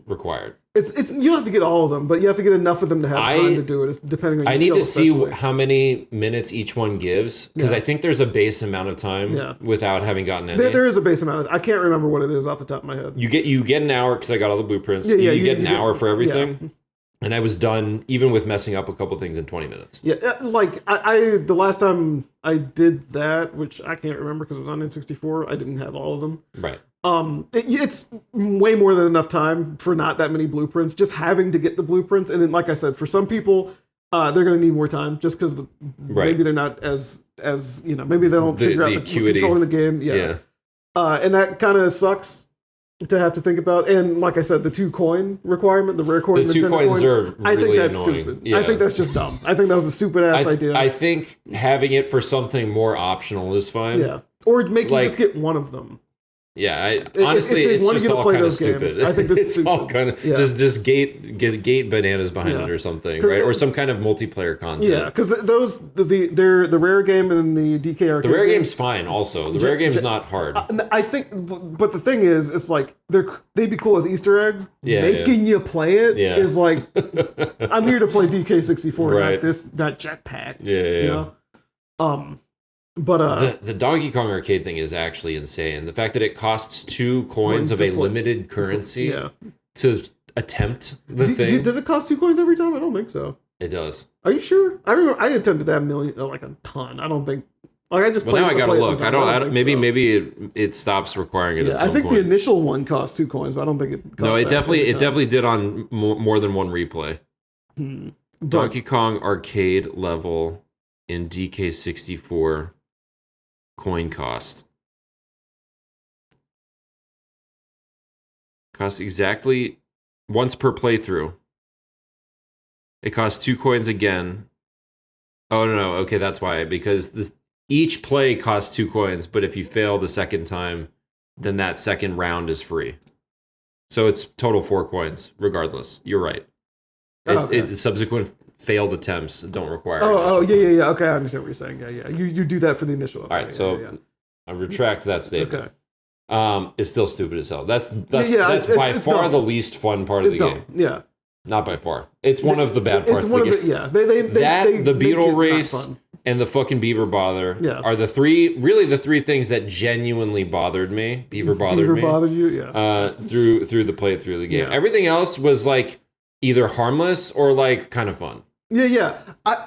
required. It's you don't have to get all of them, but you have to get enough of them to have time to do it. It's depending on your I need to see how many minutes each one gives, because I think there's a base amount of time without having gotten any. There is a base amount. I can't remember what it is off the top of my head. You get an hour because I got all the blueprints. You get an hour for everything. Yeah. And I was done, even with messing up a couple things, in 20 minutes. Yeah, like, I the last time I did that, which I can't remember because it was on N64, I didn't have all of them. Right. It's way more than enough time for not that many blueprints. Just having to get the blueprints, and then, like I said, for some people, they're going to need more time just because maybe they're not as maybe they don't figure out controlling the game. Yeah. And that kind of sucks to have to think about. And like I said, the 2 coin requirement, the rare coin, the 2 coins are really I think that's annoying. Stupid. Yeah. I think that's just dumb. I think that was a stupid ass idea. I think having it for something more optional is fine. Yeah. Or make you just get one of them. Yeah, honestly, it's just all kind of stupid. I think this is all kind of just gate bananas behind it or something, right? Or some kind of multiplayer content. Yeah, because those they're the rare game and the DK arcade. The rare game's fine. Also, the rare game's not hard. I think, but the thing is, it's like they'd be cool as Easter eggs. Yeah, making you play it is like, I'm here to play DK64, not jetpack. Yeah. But the Donkey Kong arcade thing is actually insane. The fact that it costs 2 coins of a limited currency to attempt the thing. Does it cost 2 coins every time? I don't think so. It does. Are you sure? I remember I attempted that like a ton. I don't think. Like I just. Well, now I gotta look. I don't maybe it stops requiring it. At some I think point. the initial one cost 2 coins, but I don't think it. Cost no, it definitely did on more than one replay. Donkey Kong arcade level in DK64 coin cost. Costs exactly once per playthrough. It costs 2 coins again. Oh, no. Okay, that's why. Because each play costs 2 coins, but if you fail the second time, then that second round is free. So it's total 4 coins, regardless. You're right. Subsequent failed attempts don't require. Yeah. Okay, I understand what you're saying. Yeah. You do that for the initial. Okay, all right, so I retract that statement. Okay. It's still stupid as hell. That's by far the least fun part of the game. Yeah. Not by far. It's one of the bad parts of the game. The beetle race and the fucking beaver bother are the three things that genuinely bothered me. Beaver bothered you? Yeah. Through the playthrough of the game. Yeah. Everything else was like either harmless or like kind of fun. Yeah.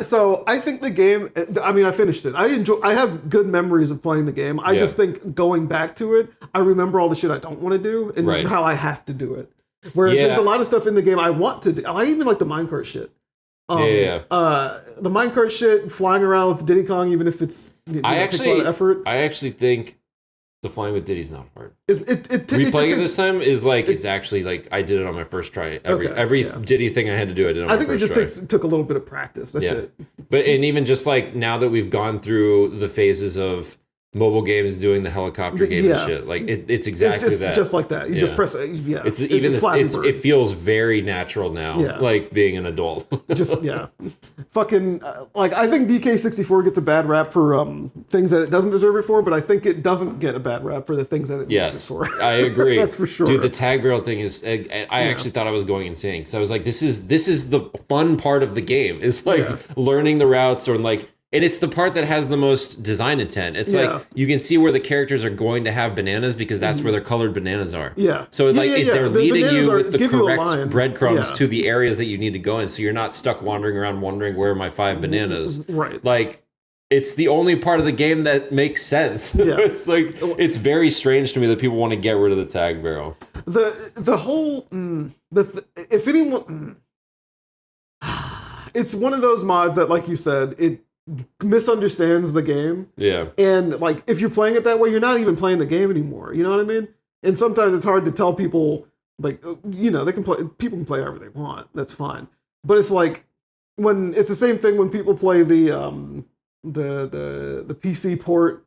So I think the game. I mean, I finished it. I have good memories of playing the game. I just think going back to it, I remember all the shit I don't want to do and how I have to do it. Whereas there's a lot of stuff in the game I want to do. I even like the minecart shit. The minecart shit, flying around with Diddy Kong, even if takes a lot of effort. I actually think the flying with Diddy's not hard. Replaying it this time is like it's actually like I did it on my first try. Every Diddy thing I had to do, I did on my first try. I think it just took a little bit of practice. That's it. But and even just like now that we've gone through the phases of mobile games doing the helicopter game and shit. Like it's exactly that. Just like that. You just press it. Yeah. It feels very natural now. Yeah. Like being an adult. Fucking like I think DK64 gets a bad rap for things that it doesn't deserve it for, but I think it doesn't get a bad rap for the things that it needs it for. I agree. That's for sure. Dude, the tag barrel thing is I actually thought I was going insane because I was like, this is the fun part of the game. It's like learning the routes or like. And it's the part that has the most design intent. It's like you can see where the characters are going to have bananas because that's where their colored bananas are. Yeah. So they're leading you with the correct breadcrumbs to the areas that you need to go in, so you're not stuck wandering around wondering where are my 5 bananas. Right. Like it's the only part of the game that makes sense. Yeah. It's like it's very strange to me that people want to get rid of the tag barrel. The whole if anyone, it's one of those mods that, like you said, it misunderstands the game. Yeah. And like if you're playing it that way, you're not even playing the game anymore. You know what I mean? And sometimes it's hard to tell people like people can play however they want. That's fine. But it's like when it's the same thing when people play the PC port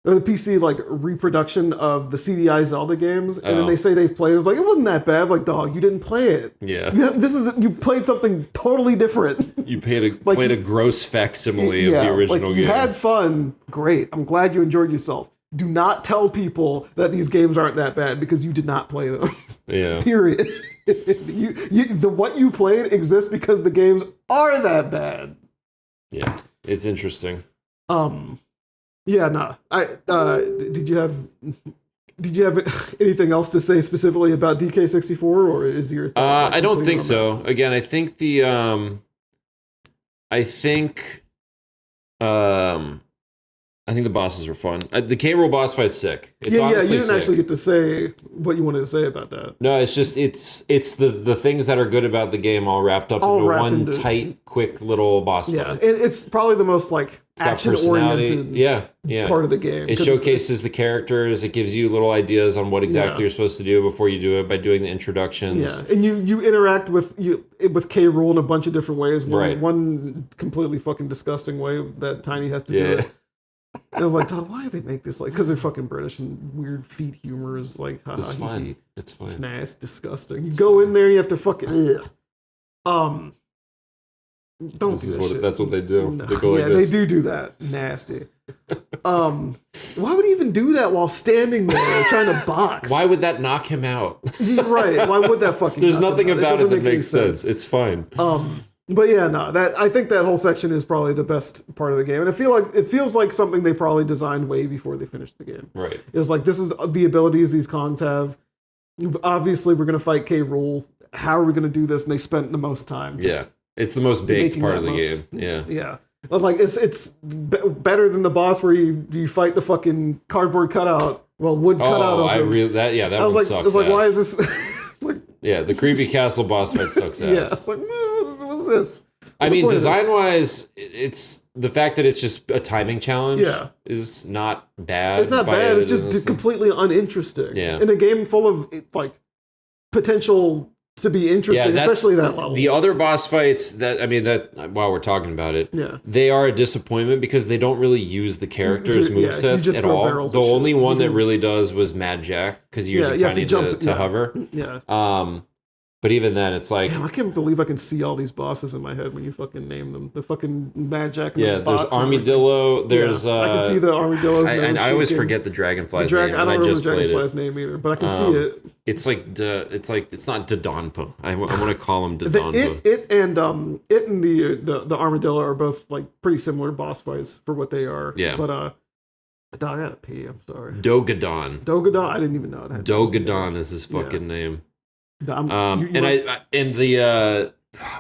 or the PC like reproduction of the CDI Zelda games, and then they say they've played it. It's like, it wasn't that bad. It's like, dog, you didn't play it. Yeah. You played something totally different. You played a gross facsimile of the original game. You had fun. Great. I'm glad you enjoyed yourself. Do not tell people that these games aren't that bad because you did not play them. Yeah. Period. What you played exists because the games are that bad. Yeah. It's interesting. Yeah, no. Did you have anything else to say specifically about DK64, or is your? I don't think so. Again, I think the bosses were fun. The K-Rool boss fight's sick. It's you didn't actually get to say what you wanted to say about that. No, it's just it's the things that are good about the game all wrapped up into one tight, quick little boss fight. Yeah, it's probably the most like action-oriented part of the game. It showcases the characters. It gives you little ideas on what exactly you're supposed to do before you do it by doing the introductions. Yeah, and you interact with K-Rool in a bunch of different ways. One completely fucking disgusting way that Tiny has to do it. And I was like, why do they make this like? Because they're fucking British and weird feet humor is like, it's fun. It's fun. It's nasty, disgusting. You go in there, you have to fucking. Don't do that shit. That's what they do. No. They go like this. They do that. Nasty. Why would he even do that while standing there trying to box? Why would that knock him out? Right. Why would that fucking? There's nothing about it that makes sense. It's fine. But yeah, no, I think that whole section is probably the best part of the game, and it feels like something they probably designed way before they finished the game. Right. It was like, this is the abilities these Kongs have. Obviously, we're gonna fight K. Rool. How are we gonna do this? And they spent the most time. It's the most baked part of the game. Yeah. Like it's better than the boss where you fight the fucking cardboard cutout. Well, wood cutout. Oh, that one sucks. I was like, why is this? Like, yeah, the creepy castle boss fight sucks ass. Yeah, it's like, what's this? I mean, design-wise, it's the fact that it's just a timing challenge is not bad. It's not bad. It's just completely uninteresting. Yeah. In a game full of like potential to be interesting, especially that level. The other boss fights while we're talking about it, they are a disappointment because they don't really use the characters' movesets at all. The only one that really does was Mad Jack, because you're using Tiny to hover. Yeah. But even then, it's like... Damn, I can't believe I can see all these bosses in my head when you fucking name them. The fucking Mad Jack and the there's Armadillo, there's... I can see the Armadillo's name. I always forget the Dragonfly's name. I don't remember the Dragonfly's name either, but I can see it. It's it's not Dodonpa. I want to call him Dodonpa. It and the Armadillo are both like pretty similar boss fights for what they are. Yeah. But I gotta pee. I'm sorry. Dogadon. I didn't even know that. Dogadon is his fucking name. What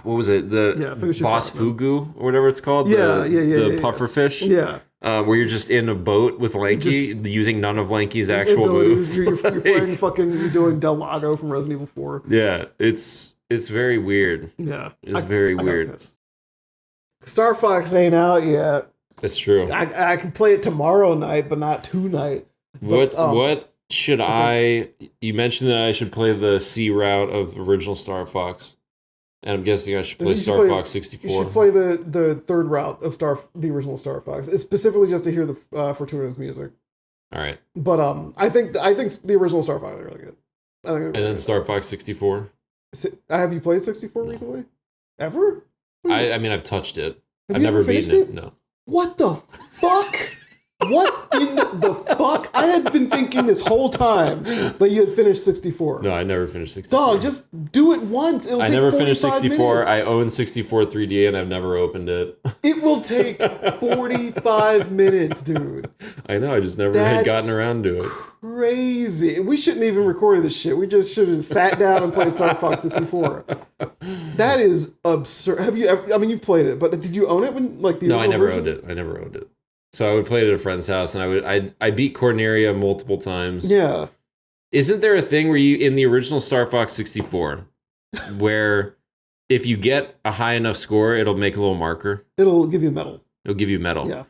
was it? The boss Fugu or whatever it's called. The pufferfish. Yeah. Where you're just in a boat with Lanky, using none of Lanky's actual moves. You're playing you're doing Del Lago from Resident Evil 4. Yeah, it's very weird. Yeah. It's very weird. Star Fox ain't out yet. That's true. I can play it tomorrow night, but not tonight. What should you mentioned that I should play the C route of original Star Fox. And I'm guessing I should play Star Fox 64. You should play the third route of the original Star Fox. It's specifically just to hear the Fortuna's music. All right. But I think the original Star Fox is really good. And then Star Fox 64. Have you played 64 recently? Ever? I mean, I've touched it. I've never beaten it. No. What the fuck? What in the fuck? I had been thinking this whole time that you had finished 64. No, I never finished 64. Dog, just do it once. I never finished 64. Minutes. I own 64 3D and I've never opened it. It will take 45 minutes, dude. I know, I just never had gotten around to it. Crazy. We shouldn't even recorded this shit. We just should have sat down and played Star Fox 64. That is absurd. Have you ever, I mean, you've played it, but did you own it when No, I never owned it. I never owned it. So I would play it at a friend's house, and I beat Corneria multiple times. Yeah. Isn't there a thing where you, in the original Star Fox 64, where if you get a high enough score, it'll make a little marker? It'll give you medal. It'll give you medal. Yeah.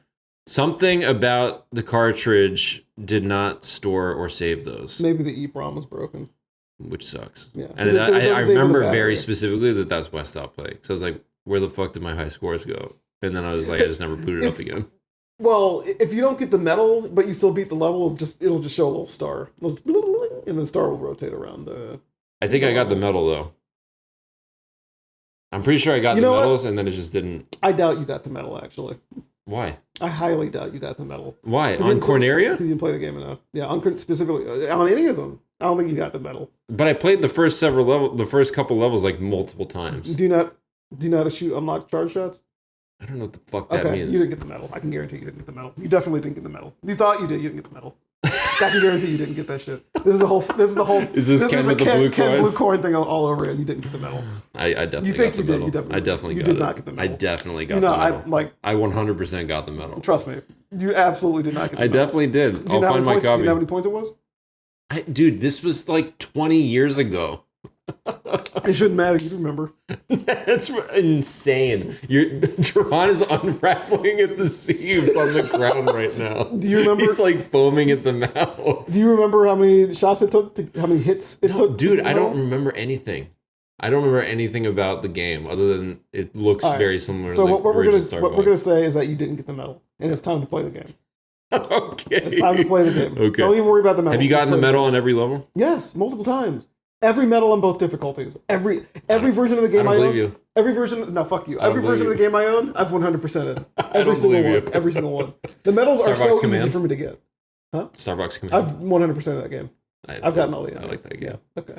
Something about the cartridge did not store or save those. Maybe the EEPROM was broken. Which sucks. Yeah. And I remember very specifically that that's why I stopped playing. So I was like, where the fuck did my high scores go? And then I was like, I just never booted up again. Well, if you don't get the medal, but you still beat the level, it'll just show a little star. And the star will rotate around the... I think I got the medal, though. I'm pretty sure I got the medals, and then it just didn't... I doubt you got the medal, actually. Why? I highly doubt you got the medal. Why? On Corneria? Because you didn't play the game enough. Yeah, specifically. On any of them. I don't think you got the medal. But I played the first couple levels, like, multiple times. Do you not shoot unlocked charge shots? I don't know what the fuck that means. You didn't get the medal. I can guarantee you didn't get the medal. You definitely didn't get the medal. You thought you did. You didn't get the medal. I can guarantee you didn't get that shit. This is the whole. Is this Ken with the blue coins? Blue coin thing all over it. You didn't get the medal. I definitely. You think got the you medal. did? You definitely. You did not get the medal. I definitely got the medal. I 100% got the medal. Trust me, you absolutely did not get the medal. I definitely did. I'll find my copy. Do you know how many points it was? Dude, this was like 20 years ago. It shouldn't matter. You remember. That's insane. Geron is unraveling at the seams on the ground right now. Do you remember? He's like foaming at the mouth. Do you remember how many shots it took? How many hits it took? Dude, I don't remember anything. I don't remember anything about the game other than it looks very similar to the original Star Fox. What we're going to say is that you didn't get the medal, and it's time to play the game. Okay. It's time to play the game. Okay. Don't even worry about the medal. Have you gotten the medal on every level? Yes, multiple times. Every medal on both difficulties. Every version of the game I own. You. Every version. No, fuck you. Every version of the game I own, I've 100%ed. Every single one. Every single one. The medals are so easy for me to get. Huh? Starbucks Command. I've 100% of that game. I've gotten all the. I like that game. Yeah. Okay.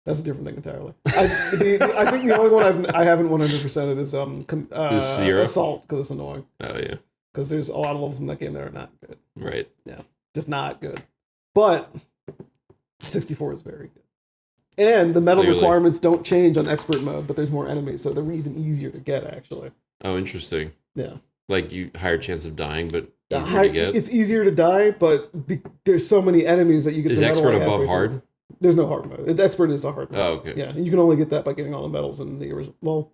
That's a different thing entirely. I think the only one I haven't 100%ed is Assault, because it's annoying. Oh yeah. Because there's a lot of levels in that game that are not good. Right. Yeah. Just not good. But 64 is very good. And the medal requirements don't change on expert mode, but there's more enemies, so they're even easier to get, actually. Oh, interesting. Yeah. Like, you higher chance of dying, but easier to get? It's easier to die, but there's so many enemies that you get the medal. Is expert above hard? There's no hard mode. The expert is a hard mode. Oh, okay. Yeah, and you can only get that by getting all the medals in the original. Well,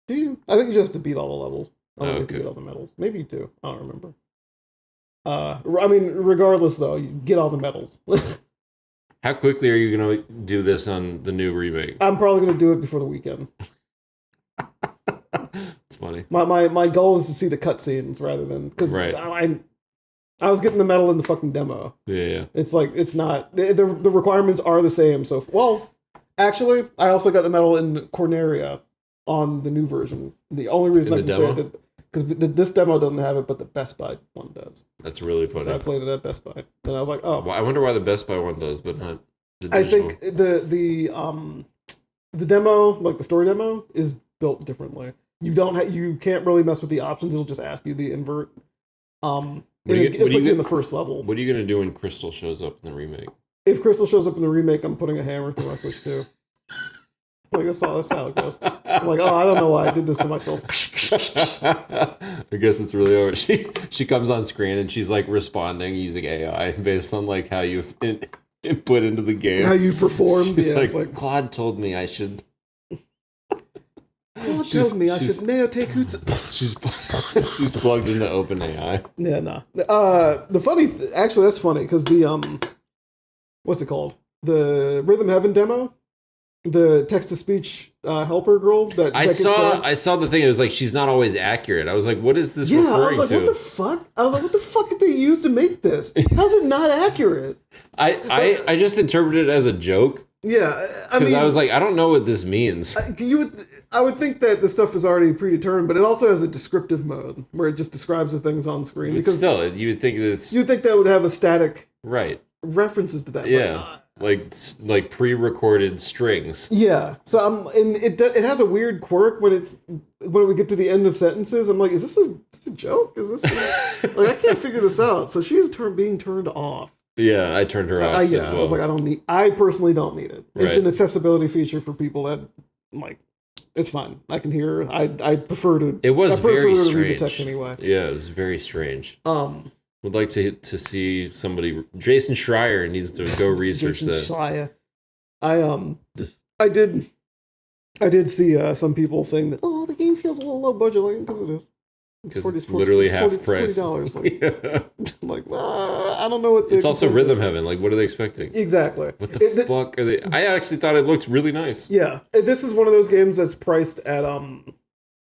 do you? I think you just have to beat all the levels. I don't think you get all the medals. Maybe you do. I don't remember. I mean, regardless, though, you get all the medals. How quickly are you going to do this on the new remake? I'm probably going to do it before the weekend. It's funny. My goal is to see the cutscenes rather than... Because I was getting the medal in the fucking demo. Yeah. It's like, it's not... The requirements are the same, so... Well, actually, I also got the medal in Corneria on the new version. The only reason I can say that... Because this demo doesn't have it, but the Best Buy one does. That's really funny. So I played it at Best Buy. And I was like, oh. Well, I wonder why the Best Buy one does, but not the digital. I think the demo, like the story demo, is built differently. You can't really mess with the options. It'll just ask you the invert. It puts you in the first level. What are you going to do when Crystal shows up in the remake? If Crystal shows up in the remake, I'm putting a hammer through my Switch 2. Like, that's how it goes. I'm like, oh, I don't know why I did this to myself. I guess it's really over. She comes on screen and she's like responding using AI based on like how you've input into the game. How you performed. She's like, Claude told me I should. Claude told me I should now take Hootsuite. She's plugged into OpenAI. Yeah, no. Actually, that's funny because the what's it called? The Rhythm Heaven demo. The text-to-speech helper girl that I saw the thing. It was like she's not always accurate. I was like, what is this referring to? I was like, what the fuck? I was like, what the fuck did they use to make this? How's it not accurate? I just interpreted it as a joke. Yeah, because I was like, I don't know what this means. I would think that the stuff is already predetermined, but it also has a descriptive mode where it just describes the things on screen. But because still, you would think that would have a static references to that. Yeah. Like pre-recorded strings. Yeah. So it has a weird quirk when we get to the end of sentences. I'm like, is this a joke? Is this like I can't figure this out? So she's being turned off. Yeah, I turned her off as well. I was like, I personally don't need it. It's an accessibility feature for people that like. It's fine. I can hear. I prefer to. It was very strange. Read the text anyway. Yeah, it was very strange. Would like to see somebody. Jason Schreier needs to go research that. Schreier. I did see some people saying that the game feels a little low budget, like because it is. Because it's literally half price. $40. Like, I don't know what. It's also Rhythm Heaven. Like, what are they expecting? Exactly. What the fuck are they? I actually thought it looked really nice. Yeah, this is one of those games that's priced at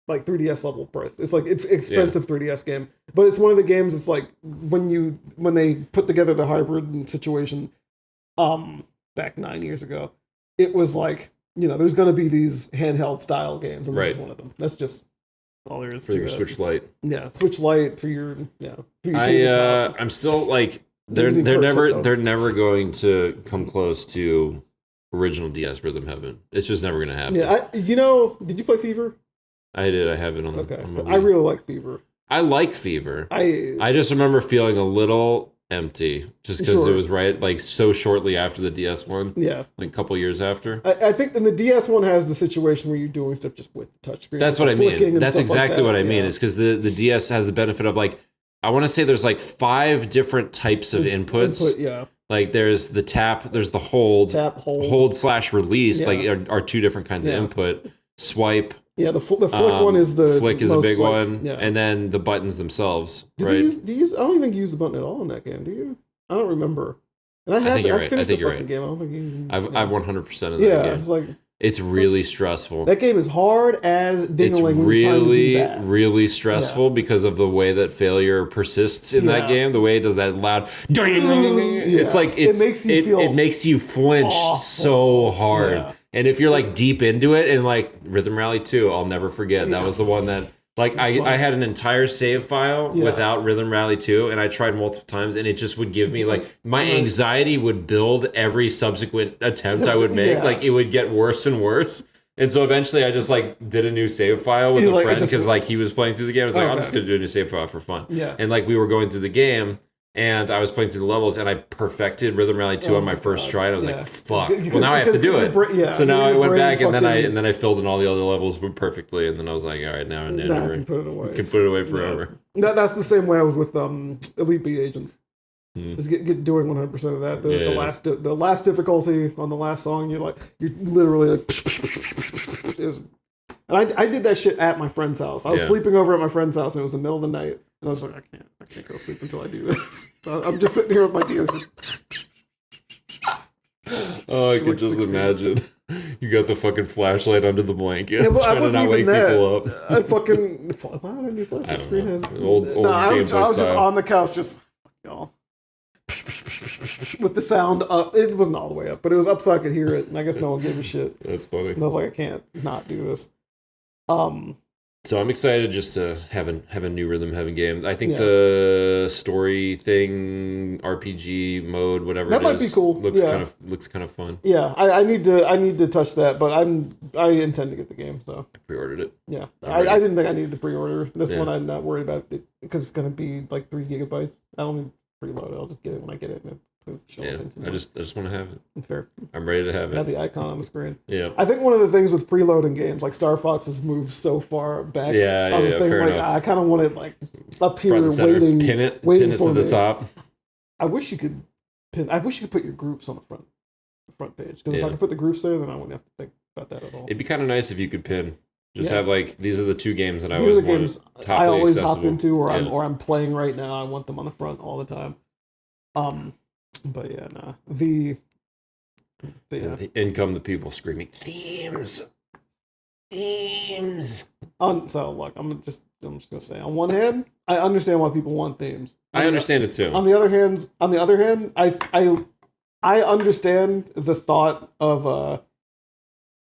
like 3DS level price. It's like expensive 3DS game, but it's one of the games. It's like when they put together the hybrid situation, back 9 years ago, it was like there's going to be these handheld style games, and this is one of them. That's just all there is for your Switch Lite. Yeah, Switch Lite for your I'm still like they're never going to come close to original DS Rhythm Heaven. It's just never going to happen. Yeah, did you play Fever? I did. I have it on. Okay, on my I really like Fever. I like Fever. I just remember feeling a little empty just because it was like so shortly after the DS one. Yeah, like a couple years after. I think, and the DS one has the situation where you're doing stuff just with the touchscreen. That's what I mean. That's exactly what I mean. Is because the DS has the benefit of like I want to say there's like 5 different types of inputs. Yeah. Like there's the tap, there's the hold, /release. Yeah. Like are 2 different kinds of input. Swipe. Yeah, the flick one is the flick is a big one, yeah. And then the buttons themselves. Do you use? I don't even think you use the button at all in that game. Do you? I don't remember. And I finished the fucking game. I don't think you. I've 100% of that game. Yeah, it's like it's really stressful. That game is hard as ding-a-ling. It's really, really stressful because of the way that failure persists in that game. The way it does that loud. It's like it makes you flinch awful. So hard. Yeah. And if you're like deep into it, and like Rhythm Rally 2, I'll never forget. That was the one that Like I had an entire save file without Rhythm Rally 2, and I tried multiple times, and it just would give me like my anxiety would build every subsequent attempt I would make. Like it would get worse and worse. And so eventually I just like did a new save file with a friend because like he was playing through the game. I was like, I'm just gonna do a new save file for fun. Yeah. And like we were going through the game. And I was playing through the levels, and I perfected Rhythm Rally 2 on my first try. And I was like, "Fuck!" Well, now I have to do it. So now I went back, and then I filled in all the other levels perfectly. And then I was like, "All right, now I can put it away. Can put it away forever." Yeah. That's the same way I was with Elite Beat Agents. Just get doing 100% of that. The last difficulty on the last song, you're literally like. And I did that shit at my friend's house. I was sleeping over at my friend's house, and it was the middle of the night. And I was like, I can't go sleep until I do this. So I'm just sitting here with my DS. Oh, I can just imagine. You got the fucking flashlight under the blanket, trying to not wake people up. I fucking... Why would I need flashlight? Screen has... Old I was just on the couch, just... Y'all. With the sound up. It wasn't all the way up, but it was up so I could hear it. And I guess no one gave a shit. That's funny. And I was like, I can't not do this. So I'm excited just to have a new Rhythm Heaven game. I think the story thing, RPG mode, whatever that might be cool. Looks kind of fun. Yeah, I need to touch that, but I intend to get the game. So I pre-ordered it. Yeah, I didn't think I needed to pre-order this one. I'm not worried about it because it's gonna be like 3 gigabytes. I don't need to preload it. I'll just get it when I get it. I just want to have it. Fair. I'm ready to have it. Have the icon on the screen. Yeah. I think one of the things with preloading games, like Star Fox, has moved so far back. Fair enough. I kind of want it like up here, front and center, waiting, pin it for to the top. I wish you could pin. I wish you could put your groups on the front page. Because if I could put the groups there, then I wouldn't have to think about that at all. It'd be kind of nice if you could pin. Just have like these are the 2 games that I always want. I always hop into, or I'm playing right now. I want them on the front all the time. But yeah, nah. In come the people screaming themes. So look, I'm just gonna say, on one hand, I understand why people want themes. I understand it too. On the other hand, I understand the thought of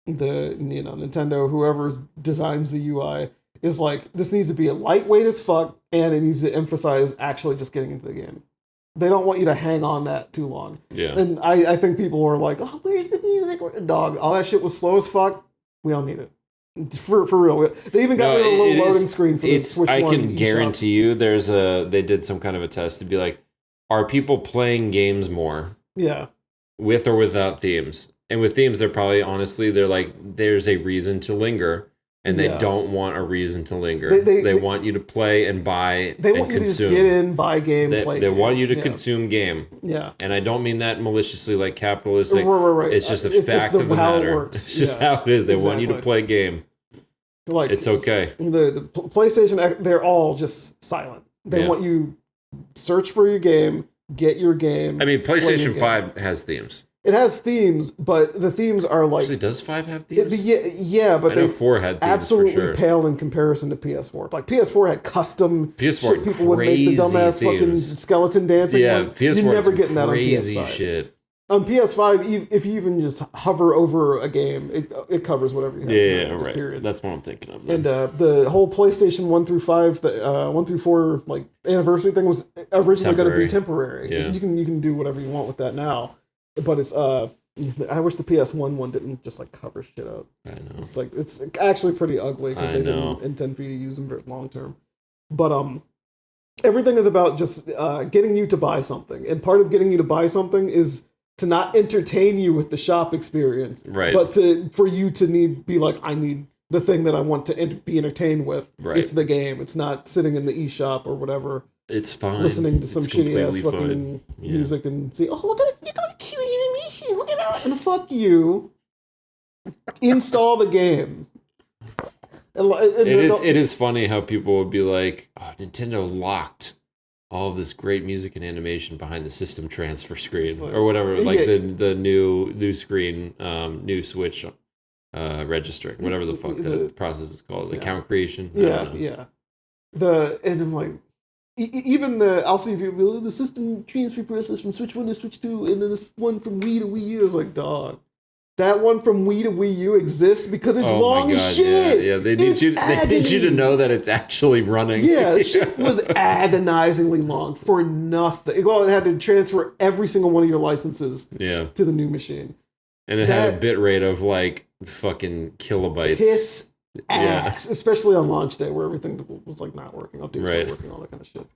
the Nintendo, whoever designs the UI, is like, this needs to be a lightweight as fuck, and it needs to emphasize actually just getting into the game. They don't want you to hang on that too long. Yeah. And I think people are like, oh, where's the music? Dog, all that shit was slow as fuck. We don't need it. For real. They even got rid of a little loading screen for the Switch 1 I can guarantee you they did some kind of a test to be like, are people playing games more? Yeah. With or without themes? And with themes, they're like, there's a reason to linger. And they don't want a reason to linger. They want you to play and buy and consume. They want you to just get in, buy game, play They game. want you to consume game. Yeah. And I don't mean that maliciously like capitalistic. Right. It's just a fact of the matter. It's just how it is. They want you to play game. Like, it's okay. The PlayStation, they're all just silent. They want you search for your game, get your game. I mean, PlayStation 5 has themes. It has themes, but the themes are like... Actually, does 5 have themes? Yeah, but I know 4 had themes absolutely for sure. Pale in comparison to PS4. Like, PS4 had custom PS4 shit. People would make the dumbass themes. Fucking skeleton dancing one. PS4 You're never getting that on crazy PS5. Shit. On PS5, if you even just hover over a game, it covers whatever you have. Yeah, right. Period. That's what I'm thinking of. Then. And the whole PlayStation 1 through 5, 1 through 4 like anniversary thing was originally going to be temporary. Yeah. You can do whatever you want with that now, but it's I wish the PS1 one didn't just like cover shit up. I know. It's actually pretty ugly because they didn't intend for you to use them for long term. But everything is about just getting you to buy something, and part of getting you to buy something is to not entertain you with the shop experience, right? But for you to be like, I need the thing that I want to be entertained with. Right. It's the game. It's not sitting in the eShop or whatever. It's fine. Listening to some shitty ass fucking music and see, oh, look at it, you got a cute animation. Look at that. And fuck you. Install the game. It is funny how people would be like, oh, Nintendo locked all of this great music and animation behind the system transfer screen or whatever, like the new screen, new Switch registering, whatever the fuck that process is called, account creation. And I'm like, even I'll see people, the system transfer process from Switch 1 to Switch 2, and then this one from Wii to Wii U. I was like, dog, that one from Wii to Wii U exists because it's long as shit. Yeah. They need you to know that it's actually running. Yeah, shit was agonizingly long for nothing. Well, it had to transfer every single one of your licenses to the new machine. And it had a bit rate of like fucking kilobytes. Piss ass, especially on launch day where everything was like not working, updates weren't working, all that kind of shit.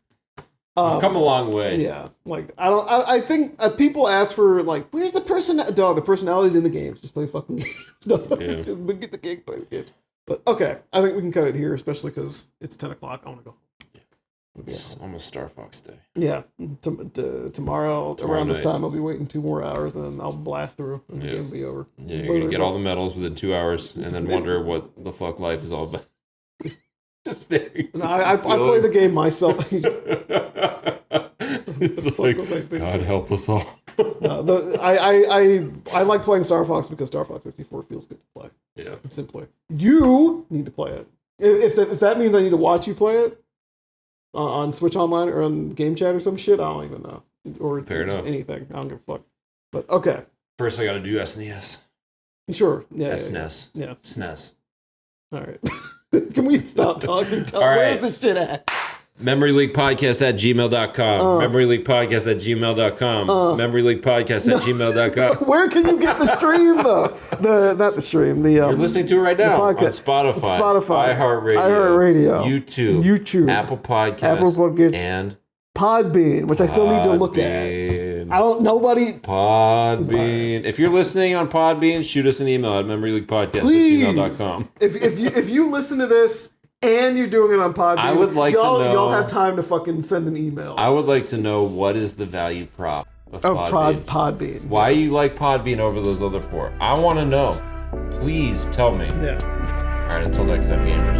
We've come a long way. Yeah, like I think people ask for like, where's the the personality's in the games. Just play fucking games. Just get the game, play the games. But okay, I think we can cut it here, especially because it's 10 o'clock. I want to go. It's almost Star Fox Day. Yeah, tomorrow around this time I'll be waiting 2 more hours and then I'll blast through and the game will be over. Yeah, you're gonna get all the medals within 2 hours and then wonder what the fuck life is all about. Just staring. No, I play the game myself. It's like, God help us all. I like playing Star Fox because Star Fox 64 feels good to play. Yeah, simply. You need to play it. If that means I need to watch you play it on Switch Online or on Game Chat or some shit, I don't even know. Or fair enough. Anything. I don't give a fuck. But okay. First, I got to do SNES. Sure. Yeah. SNES. Yeah. SNES. All right. Can we stop talking? Where's this shit at? MemoryLeaguePodcast@gmail.com. MemoryLeaguePodcast@gmail.com. MemoryLeaguePodcast@gmail.com. Where can you get the stream though? Not the stream. You're listening to it right now on Spotify, iHeartRadio, YouTube, Apple Podcasts, and Podbean, which I still need to look at. I don't. Nobody. Podbean. If you're listening on Podbean, shoot us an email at MemoryLeaguePodcast@gmail.com. If you listen to this and you're doing it on Podbean, I would like to know. Y'all have time to fucking send an email. I would like to know what is the value prop of Podbean. Why you like Podbean over those other 4? I want to know. Please tell me. Yeah. All right. Until next time, gamers.